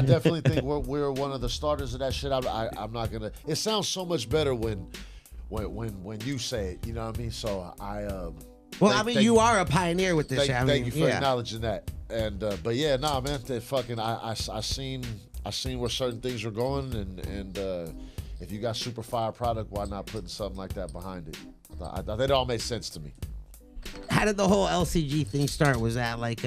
definitely think we're one of the starters of that shit. I'm not gonna. It sounds so much better when you say it. You know what I mean? So you are a pioneer with this shit. Thank you for acknowledging that. And but yeah, nah, man. I seen where certain things are going, and if you got super fire product, why not putting something like that behind it? I thought it all made sense to me. How did the whole LCG thing start? Was that like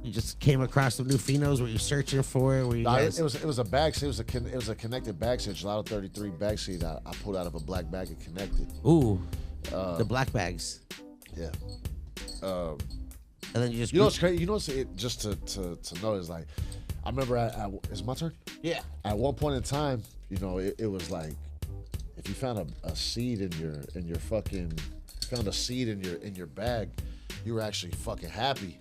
you just came across some new phenos? Were you searching for it? It was a bag seat. It was a connected bag seat. Gelato 33 bag seat. I pulled out of a black bag and connected. Ooh, the black bags. Yeah. And then you just. You know what's crazy? You know just to know is like, I remember is it my turn? Yeah. At one point in time, you know, it was like, if you found a seed in your fucking found a seed in your bag, you were actually fucking happy.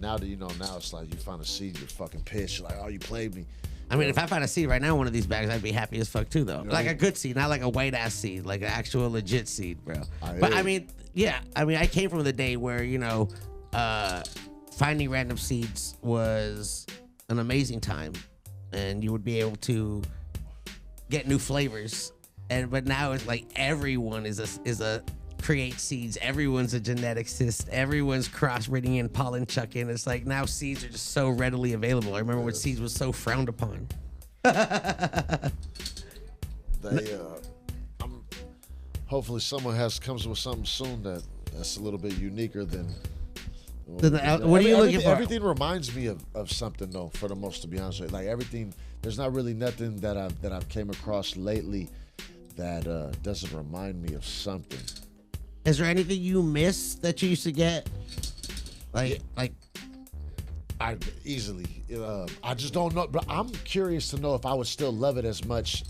Now it's like you found a seed, you're fucking pissed. You're like, oh, you played me. I mean, if I found a seed right now in one of these bags, I'd be happy as fuck too, though. You know, like a good seed, not like a white ass seed, like an actual legit seed, bro. I mean, I came from the day where, you know, finding random seeds was an amazing time, and you would be able to get new flavors. But now it's like everyone is a create seeds. Everyone's a geneticist. Everyone's crossbreeding and pollen chucking. It's like now seeds are just so readily available. I remember when seeds was so frowned upon. Hopefully someone comes with something soon that's a little bit uniquer than. What are you looking for? Everything reminds me of something though, for the most, to be honest with you. Like everything, there's not really nothing that I've came across lately that doesn't remind me of something. Is there anything you miss that you used to get? I easily. I just don't know. But I'm curious to know if I would still love it as much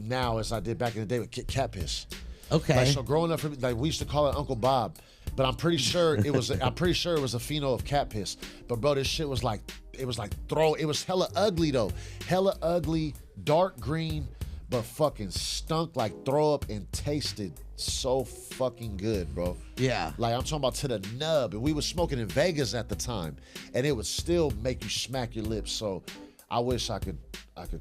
now as I did back in the day with cat piss. Okay. Like, so growing up, like we used to call it Uncle Bob, but I'm pretty sure it was. I'm pretty sure it was a pheno of cat piss. But bro, this shit was like, it was hella ugly though, hella ugly, dark green, but fucking stunk like throw up and tasted so fucking good, bro. Yeah. Like I'm talking about to the nub. And we was smoking in Vegas at the time, and it would still make you smack your lips. So I wish I could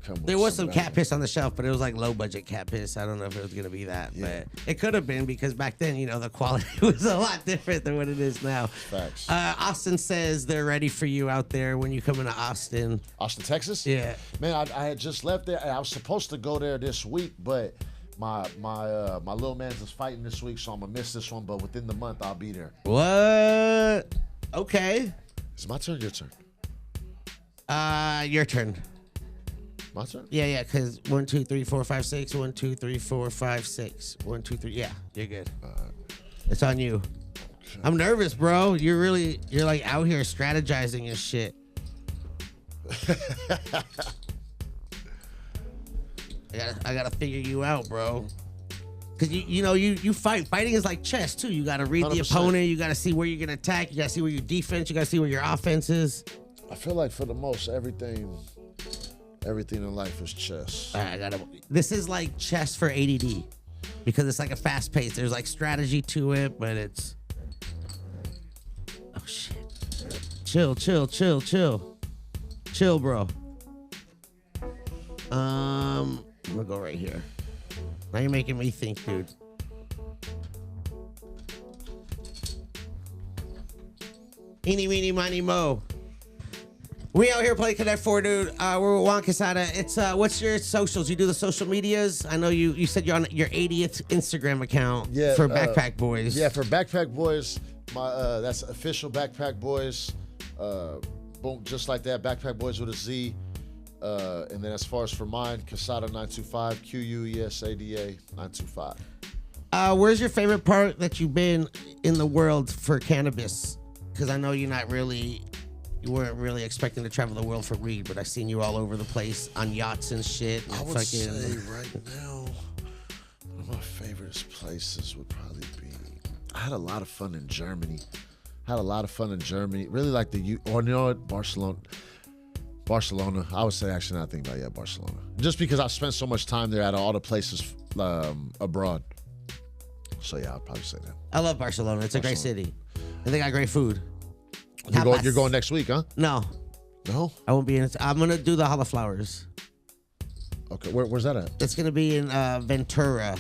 come with. There was some cat piss on the shelf, but it was like low budget cat piss. I don't know if it was gonna be that, but it could have been, because back then, you know, the quality was a lot different than what it is now. Facts. Austin says they're ready for you out there when you come into Austin. Austin, Texas? Yeah. Man, I had just left there. I was supposed to go there this week, but my little man's is fighting this week, so I'm gonna miss this one. But within the month, I'll be there. What? Okay. Is it my turn or your turn? Your turn. My turn? Yeah, because 1, 2, 3, 4, 5, 6. 1, 2, 3, 4, 5, 6. 1, 2, 3. Yeah, you're good. It's on you. Okay. I'm nervous, bro. You're like out here strategizing and shit. I gotta figure you out, bro. Cause you fight. Fighting is like chess too. You gotta read 100%. The opponent. You gotta see where you're gonna attack. You gotta see where your defense. You gotta see where your offense is. I feel like for the most, everything in life is chess. This is like chess for ADD, because it's like a fast pace. There's like strategy to it, but it's. Oh shit! Chill, bro. I'm gonna go right here. Now you're making me think, dude. Eeny, meeny, miny, mo. We out here playing Connect 4, dude. We're with Juan Casada. It's what's your socials? You do the social medias? I know you said you're on your 80th Instagram account for Backpack Boys. Yeah, for Backpack Boys. My that's official Backpack Boys. Boom, just like that. Backpack Boys with a Z. And then as far as for mine, Casada 925, QUESADA 925. Where's your favorite part that you've been in the world for cannabis? Because I know you're you weren't really expecting to travel the world for weed, but I seen you all over the place on yachts and shit. And I would say right now, one of my favorite places would probably be. I had a lot of fun in Germany. Really like or you know what, Barcelona. I would say actually not thinking about Barcelona. Just because I spent so much time there at all the places abroad. So yeah, I'd probably say that. I love Barcelona. It's a great city. And they got great food. You're going next week, huh? No. No? I won't be in it. I'm gonna do the Hall of Flowers. Okay, where's that at? It's gonna be in Ventura.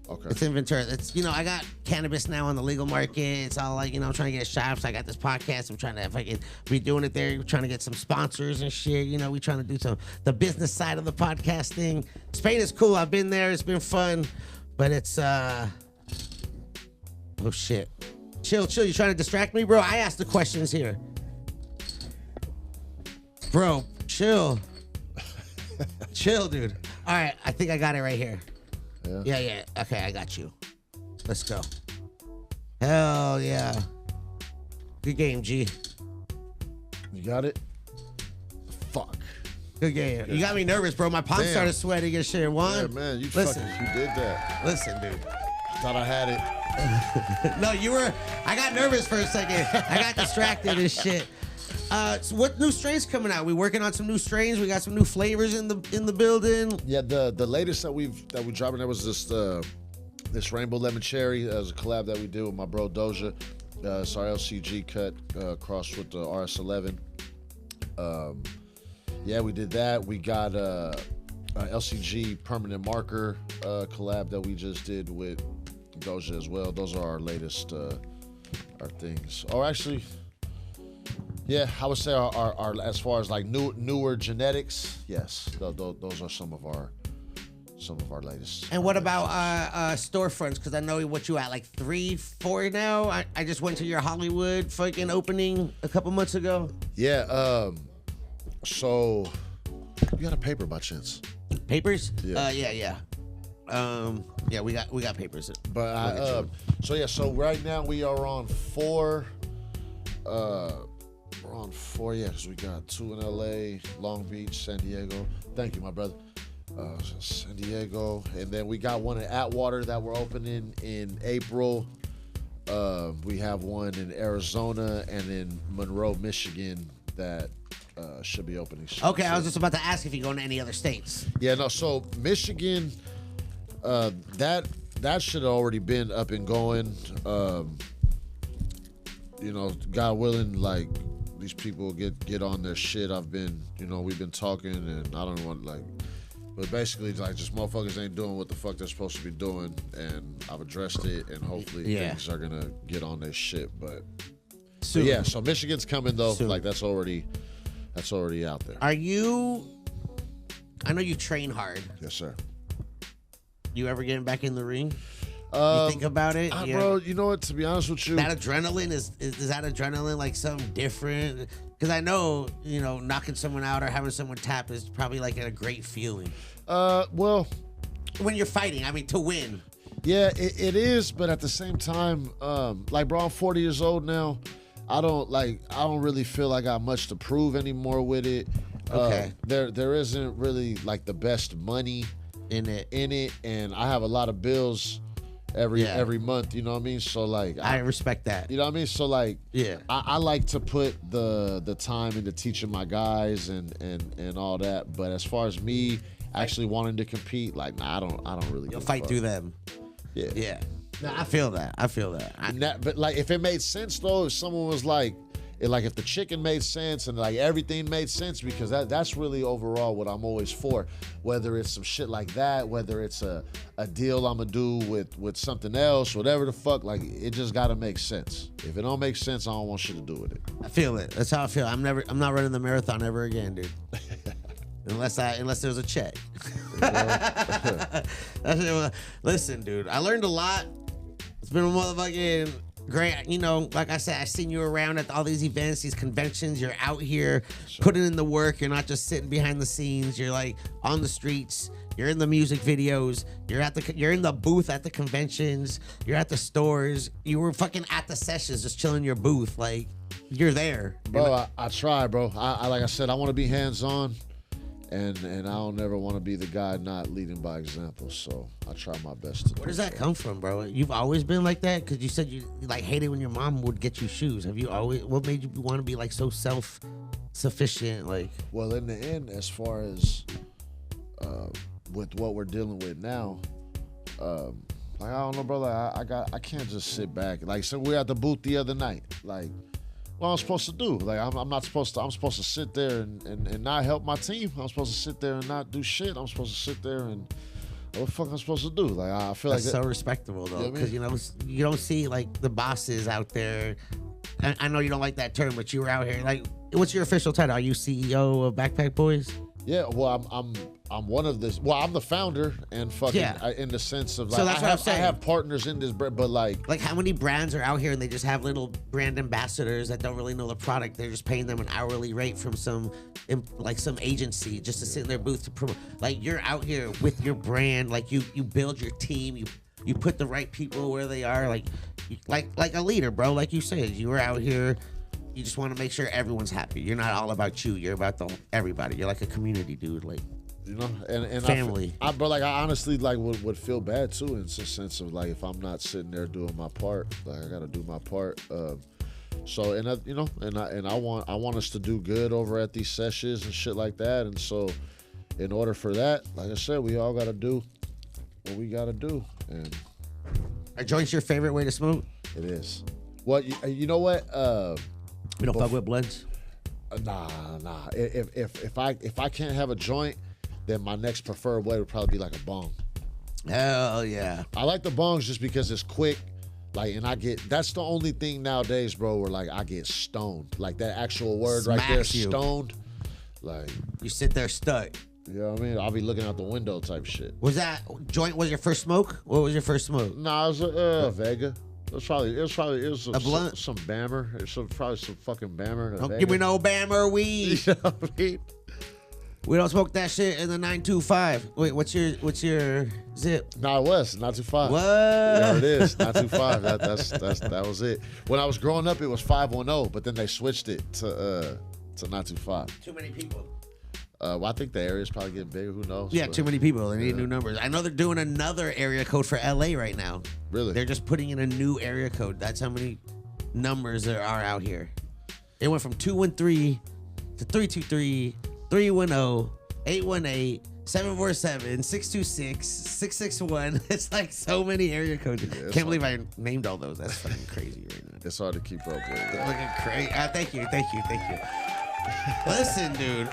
Okay. It's in Ventura. It's I got cannabis now on the legal market. It's all like I'm trying to get shops. I got this podcast. I'm trying to fucking be doing it there. We're trying to get some sponsors and shit. We trying to do the business side of the podcast thing. Spain is cool. I've been there. It's been fun, but it's oh shit. Chill. You trying to distract me, bro? I asked the questions here. Bro, chill. Chill, dude. All right, I think I got it right here. Yeah. Okay, I got you. Let's go. Hell yeah. Good game, G. You got it? Fuck. Good game. You got me nervous, bro. My palms started sweating and shit. Juan. Yeah, man, you did that. Listen, dude. Thought I had it. No, I got nervous for a second. I got distracted and shit. So what new strains coming out? We working on some new strains. We got some new flavors in the building. Yeah, the latest that we're dropping there was this rainbow lemon cherry as a collab that we did with my bro Doja. It's our LCG cut crossed with the RS11. Yeah, we did that. We got LCG permanent marker collab that we just did with Doja as well. Those are our latest our things. Or actually, yeah, I would say our as far as like newer genetics, yes, those are some of our latest. And what about storefronts? Because I know what you at, like 3, 4 now. I just went to your Hollywood fucking opening a couple months ago. Yeah. So you got a paper by chance? Papers? Yeah. Yeah. Yeah, we got papers. But so right now we are on 4. We're on 4, yeah, because we got 2 in LA, Long Beach, San Diego. Thank you, my brother. San Diego, and then we got one at Atwater that we're opening in April. We have one in Arizona and in Monroe, Michigan that should be opening soon. Okay, I was just about to ask if you're going to any other states. Yeah, no. So Michigan, that should have already been up and going. God willing, like these people get on their shit. I've been, we've been talking, and I don't want but basically, like, just motherfuckers ain't doing what the fuck they're supposed to be doing, and I've addressed it, and hopefully things are gonna get on their shit. But yeah, so Michigan's coming though. Soon. Like that's already out there. I know you train hard. Yes, sir. You ever getting back in the ring? You think about it, bro. You know what? To be honest with you, that adrenaline is that adrenaline like something different? Because I know, knocking someone out or having someone tap is probably like a great feeling. Well, when you're fighting, I mean, to win. Yeah, it is. But at the same time, like, bro, I'm 40 years old now. I don't really feel I got much to prove anymore with it. Okay. There isn't really like the best money in it, and I have a lot of bills every month, you know what I mean? So like I respect that. You know what I mean? So like I like to put the time into teaching my guys and all that. But as far as me actually wanting to compete, like I don't really. You'll fight through them. Yeah. Yeah. No, I feel that. But like if it made sense though, if someone was like if the chicken made sense and like everything made sense, because that's really overall what I'm always for. Whether it's some shit like that, whether it's a deal I'm gonna do with something else, whatever the fuck, like it just gotta make sense. If it don't make sense, I don't want shit to do with it. I feel it. That's how I feel. I'm not running the marathon ever again, dude. Unless there's a check. Listen, dude, I learned a lot. It's been a motherfucking great, like I said, I've seen you around at all these events, these conventions. You're out here putting in the work. You're not just sitting behind the scenes. You're like on the streets. You're in the music videos. You're in the booth at the conventions. You're at the stores. You were fucking at the sessions, just chilling in your booth. Like, you're there. Bro, I try, bro. I like I said, I want to be hands-on, and I don't ever want to be the guy not leading by example. So I try my best to. Where does that come from, bro? You've always been like that? Because you said you like hated when your mom would get you shoes. Have you always? What made you want to be like so self-sufficient? Like, well, in the end, as far as with what we're dealing with now, like I don't know, bro. Like I can't just sit back. Like, so we're at the booth the other night. Like, what I'm supposed to do? Like, I'm not supposed to. I'm supposed to sit there and not help my team. I'm supposed to sit there and not do shit. I'm supposed to sit there and what the fuck I'm supposed to do? Like, I feel that's like so respectable though, because you know what I mean? you don't see like the bosses out there. I know you don't like that term, but you were out here. Like, what's your official title? Are you CEO of Backpack Boys? Yeah, well, I'm one of this. Well, I'm the founder and fucking in the sense of like So that's what I'm saying. I have partners in this, but like how many brands are out here and they just have little brand ambassadors that don't really know the product? They're just paying them an hourly rate from some agency just to sit in their booth to promote. Like, you're out here with your brand. Like, you build your team. You put the right people where they are. Like a leader, bro. Like you said, you were out here. You just want to make sure everyone's happy. You're not all about you. You're about everybody. You're like a community dude. Like, you know, and family. But like I honestly like would feel bad too in the sense of like if I'm not sitting there doing my part, like I gotta do my part. So and I want us to do good over at these sessions and shit like that. And so in order for that, like I said, we all gotta do what we gotta do. And are joints your favorite way to smoke? It is. Well, you know what? We don't fuck with blunts. Nah. If I can't have a joint, then my next preferred way would probably be like a bong. Hell yeah. I like the bongs just because it's quick. Like, and that's the only thing nowadays, bro, where like I get stoned. Like that actual word right there, stoned. Like, you sit there stuck. You know what I mean? I'll be looking out the window type shit. Was that joint was your first smoke? What was your first smoke? Nah, it was a Vega. It was probably a blunt. Some Bammer. Probably some fucking Bammer. Don't give me no Bammer weed. You know what I mean? We don't smoke that shit in the 925. Wait, what's your zip? Nah, it was 925. What? Yeah, it is 925. That was it. When I was growing up, it was 510, but then they switched it to 925. Too many people. Well, I think the area's probably getting bigger. Who knows? Yeah, too many people. They need new numbers. I know they're doing another area code for LA right now. Really? They're just putting in a new area code. That's how many numbers there are out here. It went from 213 to 323, 310, 818, 747, 626, 661. It's like so many area codes. Yeah, Can't believe I named all those. That's fucking crazy right now. It's hard to keep up with. Looking crazy. Thank you. Listen, dude,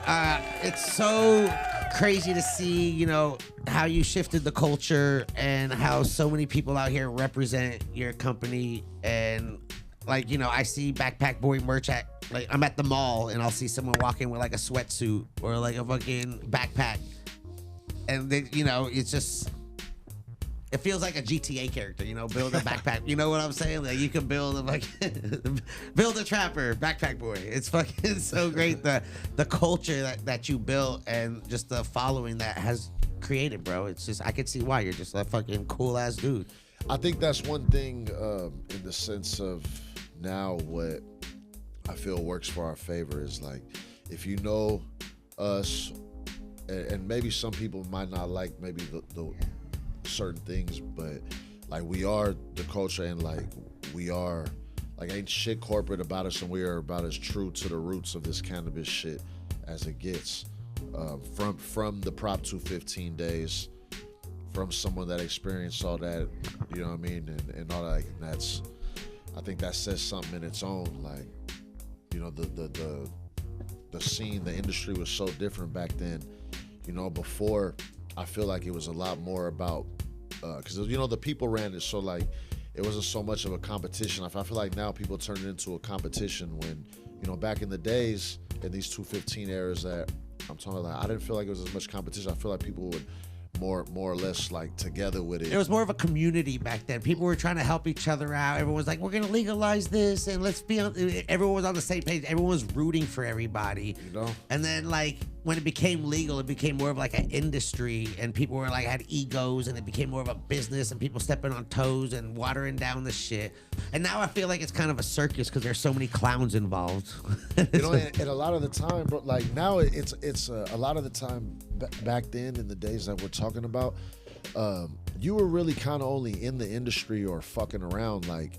it's so crazy to see, you know, how you shifted the culture and how so many people out here represent your company. And like, you know, I see Backpack Boy merch like I'm at the mall and I'll see someone walking with like a sweatsuit or like a fucking backpack. And they, you know, it's just, it feels like a GTA character, you know, build a backpack. You know what I'm saying? Like you can build a trapper, Backpack Boy. It's fucking so great the culture that you built and just the following that has created, bro. It's just, I can see why you're just a fucking cool ass dude. I think that's one thing in the sense of now what I feel works for our favor is like if you know us, and maybe some people might not like maybe the certain things, but like we are the culture and like we are like ain't shit corporate about us and we are about as true to the roots of this cannabis shit as it gets. From the Prop 215 days, from someone that experienced all that, you know what I mean, and all that. And that's, I think that says something in its own. Like, you know, the scene, the industry was so different back then. You know, before I feel like it was a lot more about, because you know the people ran it, so like it wasn't so much of a competition. I feel like now people turn it into a competition when, you know, back in the days in these 215 eras that I'm talking about, I didn't feel like it was as much competition. I feel like people would more or less like together with it. It was more of a community back then. People were trying to help each other out. Everyone was like, we're gonna legalize this and let's be on. Everyone was on the same page. Everyone was rooting for everybody. You know. And then like when it became legal, it became more of like an industry, and people were like had egos, and it became more of a business, and people stepping on toes and watering down the shit. And now I feel like it's kind of a circus because there's so many clowns involved. You know, and a lot of the time, bro, like now it's a lot of the time back then in the days that we're talking about, you were really kind of only in the industry or fucking around like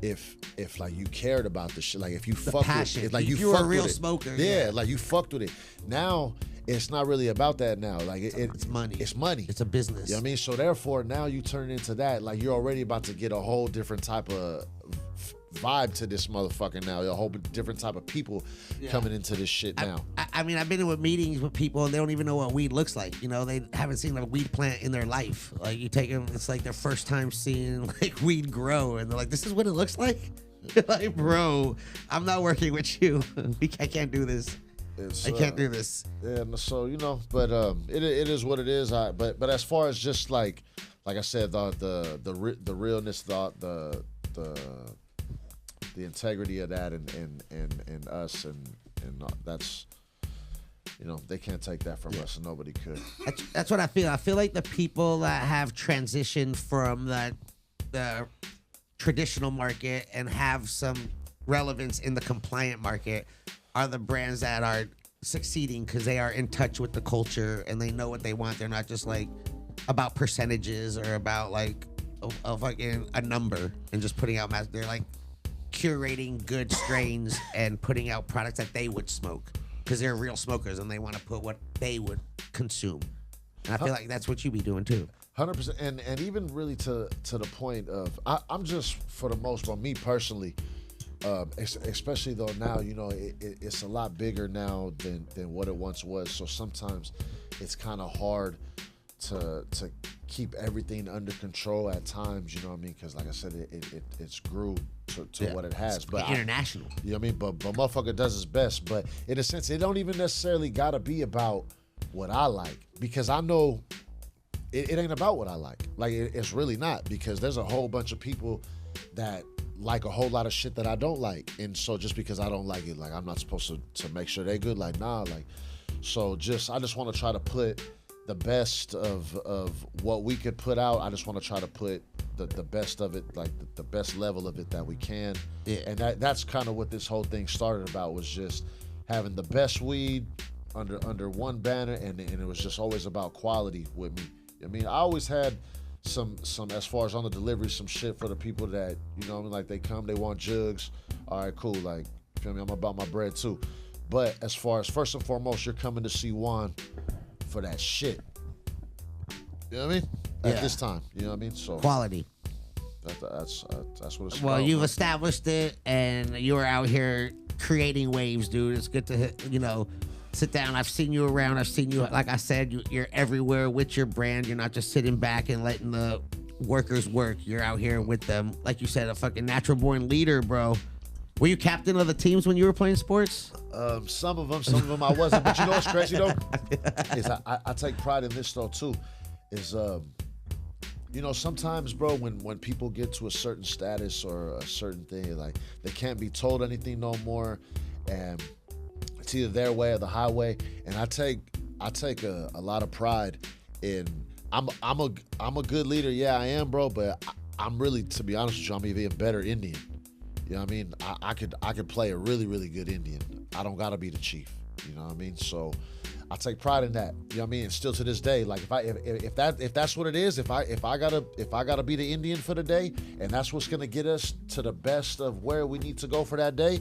if like you cared about the shit, like if you fucked with it, like you were a real smoker. Yeah, like you fucked with it. Now it's not really about that now. Like it's money. It's money. It's a business. You know what I mean? So therefore now you turn into that. Like you're already about to get a whole different type of vibe to this motherfucker now. A whole different type of people coming into this shit now. I mean, I've been in meetings with people and they don't even know what weed looks like. You know, they haven't seen a weed plant in their life. Like you take them, it's like their first time seeing like weed grow, and they're like, "This is what it looks like." You're like, bro, I'm not working with you. I can't do this. I can't do this. Yeah, so you know, but it is what it is. But as far as just like I said, the realness, the integrity of that, and us, and that's, you know, they can't take that from us, and nobody could. That's what I feel. I feel like the people that have transitioned from the traditional market and have some relevance in the compliant market are the brands that are succeeding because they are in touch with the culture and they know what they want. They're not just like about percentages or about like a fucking a number and just putting out they're like curating good strains and putting out products that they would smoke because they're real smokers and they want to put what they would consume. And I feel like that's what you be doing too. 100%, and even really to the point of I'm just, for the most part, me personally, especially though now, you know, it's a lot bigger now than what it once was. So sometimes it's kind of hard to keep everything under control at times. You know what I mean? Because like I said, it's grew to what it has. But international. You know what I mean? But motherfucker does his best. But in a sense, it don't even necessarily gotta be about what I like, because I know it ain't about what I like. Like it's really not, because there's a whole bunch of people that like a whole lot of shit that I don't like, and so just because I don't like it, like I'm not supposed to make sure they good. Like nah, like so I just want to try to put the best of what we could put out. I just want to try to put the best of it, like the best level of it that we can. Yeah. And that's kind of what this whole thing started about, was just having the best weed under one banner, and it was just always about quality with me. I mean, I always had some as far as on the delivery, some shit for the people that, you know what I mean, like they come, they want jugs. All right, cool. Like, you feel me? I'm about my bread too. But as far as first and foremost, you're coming to see Juan for that shit. You know what I mean? At this time, you know what I mean? So quality. That's what it's well, about. you've established it, and you're out here creating waves, dude. It's good to, you know, sit down. I've seen you around. I've seen you, like I said, you're everywhere with your brand. You're not just sitting back and letting the workers work. You're out here with them. Like you said, a fucking natural born leader, bro. Were you captain of the teams when you were playing sports? Some of them I wasn't. But you know what's crazy though? Is I take pride in this though too. Is you know, sometimes, bro, when people get to a certain status or a certain thing, like they can't be told anything no more, and it's either their way or the highway. And I take a lot of pride in I'm a good leader. Yeah, I am, bro. But I'm really, to be honest with you, I'm even a better Indian. You know what I mean? I could play a really, really good Indian. I don't gotta be the chief. You know what I mean? So I take pride in that. You know what I mean? And still to this day, like if that's what it is, if I gotta be the Indian for the day, and that's what's gonna get us to the best of where we need to go for that day,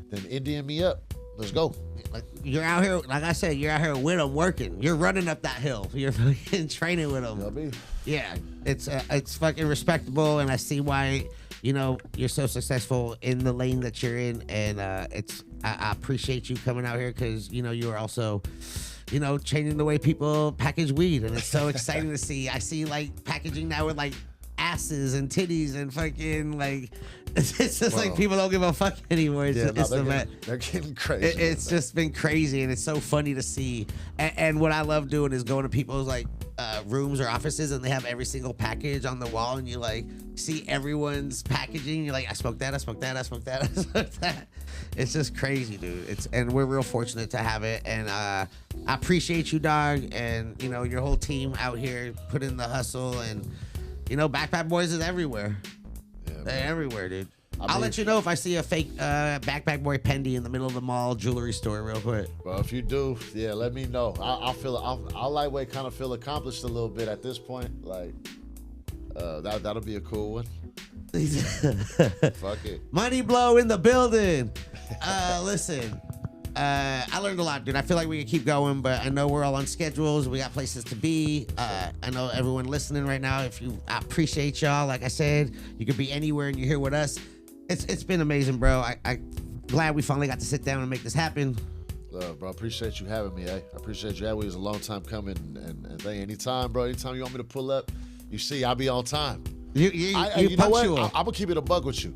then Indian me up. Let's go. Like you're out here, like I said, you're out here with them working. You're running up that hill. You're fucking training with them. You know what I mean? Yeah, it's fucking respectable, and I see why, you know, you're so successful in the lane that you're in, and I appreciate you coming out here, because, you know, you're also, you know, changing the way people package weed, and it's so exciting to see. I see like packaging now with like asses and titties and fucking like it's just like people don't give a fuck anymore. They're getting crazy. It's just been crazy, and it's so funny to see. And what I love doing is going to people who's like, rooms or offices, and they have every single package on the wall, and you like see everyone's packaging. You're like, I smoked that, I smoked that, I smoked that, I smoked that. It's just crazy, dude. And we're real fortunate to have it. And I appreciate you, dog, and you know your whole team out here putting the hustle. And you know, Backpack Boys is everywhere. Yeah, They're man. everywhere, dude. I I'll mean- let you know if I see a fake Backpack Boy Pendy in the middle of the mall jewelry store real quick. Bro, if you do, yeah, let me know. I'll lightweight kind of feel accomplished a little bit at this point. Like, that'll be a cool one. Fuck it. Money Blow in the building. Listen, I learned a lot, dude. I feel like we can keep going, but I know we're all on schedules. We got places to be. I know everyone listening right now, I appreciate y'all. Like I said, you could be anywhere and you're here with us. It's been amazing, bro. I glad we finally got to sit down and make this happen. Bro, appreciate you having me, eh? I appreciate you having me. It was a long time coming. And anytime, bro, anytime you want me to pull up, you see, I'll be on time. You know what? punctual. I'm gonna keep it a buck with you.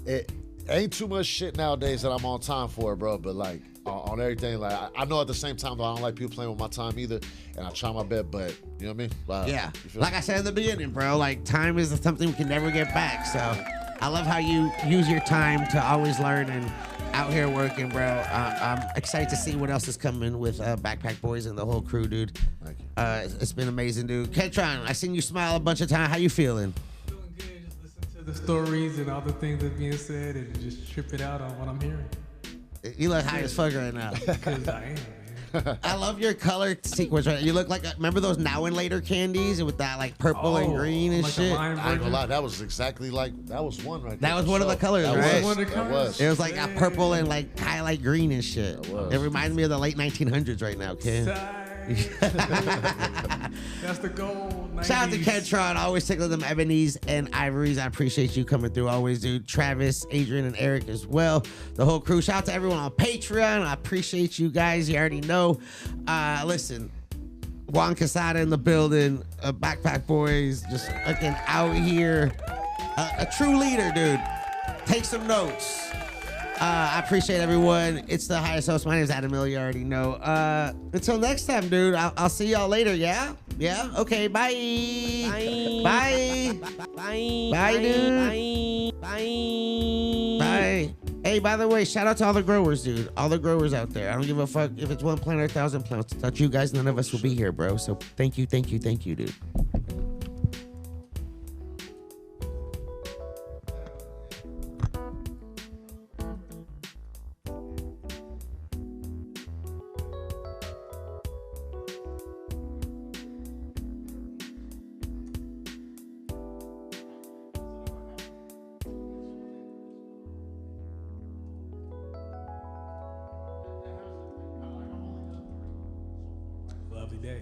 It ain't too much shit nowadays that I'm on time for, bro. But like on everything, like I know at the same time though, I don't like people playing with my time either, and I try my best. But you know what I mean? Yeah. You feel Like me? I said in the beginning, bro, like time is something we can never get back. So I love how you use your time to always learn and out here working, bro. I'm excited to see what else is coming with Backpack Boys and the whole crew, dude. Thank you. It's been amazing, dude. Ketron, I seen you smile a bunch of times. How you feeling? Feeling good. Just listen to the stories and all the things that's being said and just trip it out on what I'm hearing. You look high as fuck right now. Because I am, man. I love your color sequence right now. You look like, remember those Now and Later candies with that like purple and green and like the shit? lime I ain't gonna version? lie, that was exactly like that was one right there. That was for one of the sure. colors, That right? was. One of the That was. It was like a purple and like highlight green and shit. It was. It reminds me of the late 1900s right now, kid. That's the goal. Shout out to 90s. Kentron, always tickling them ebonies and ivories. I appreciate you coming through always, dude. Travis, Adrian, and Eric as well. The whole crew. Shout out to everyone on Patreon. I appreciate you guys. You already know. Listen, Juan Casada in the building. Backpack Boys just fucking out here. A true leader, dude. Take some notes. I appreciate everyone. It's the highest host. My name is Adam Miller. You already know. Until next time, dude. I'll see y'all later. Yeah? Yeah? Okay. Bye. Bye. Bye. Bye, dude. Bye. Bye. Hey, by the way, shout out to all the growers, dude. All the growers out there. I don't give a fuck if it's one plant or 1,000 plants. Without you guys, none of us will be here, bro. So thank you, dude. Lovely day.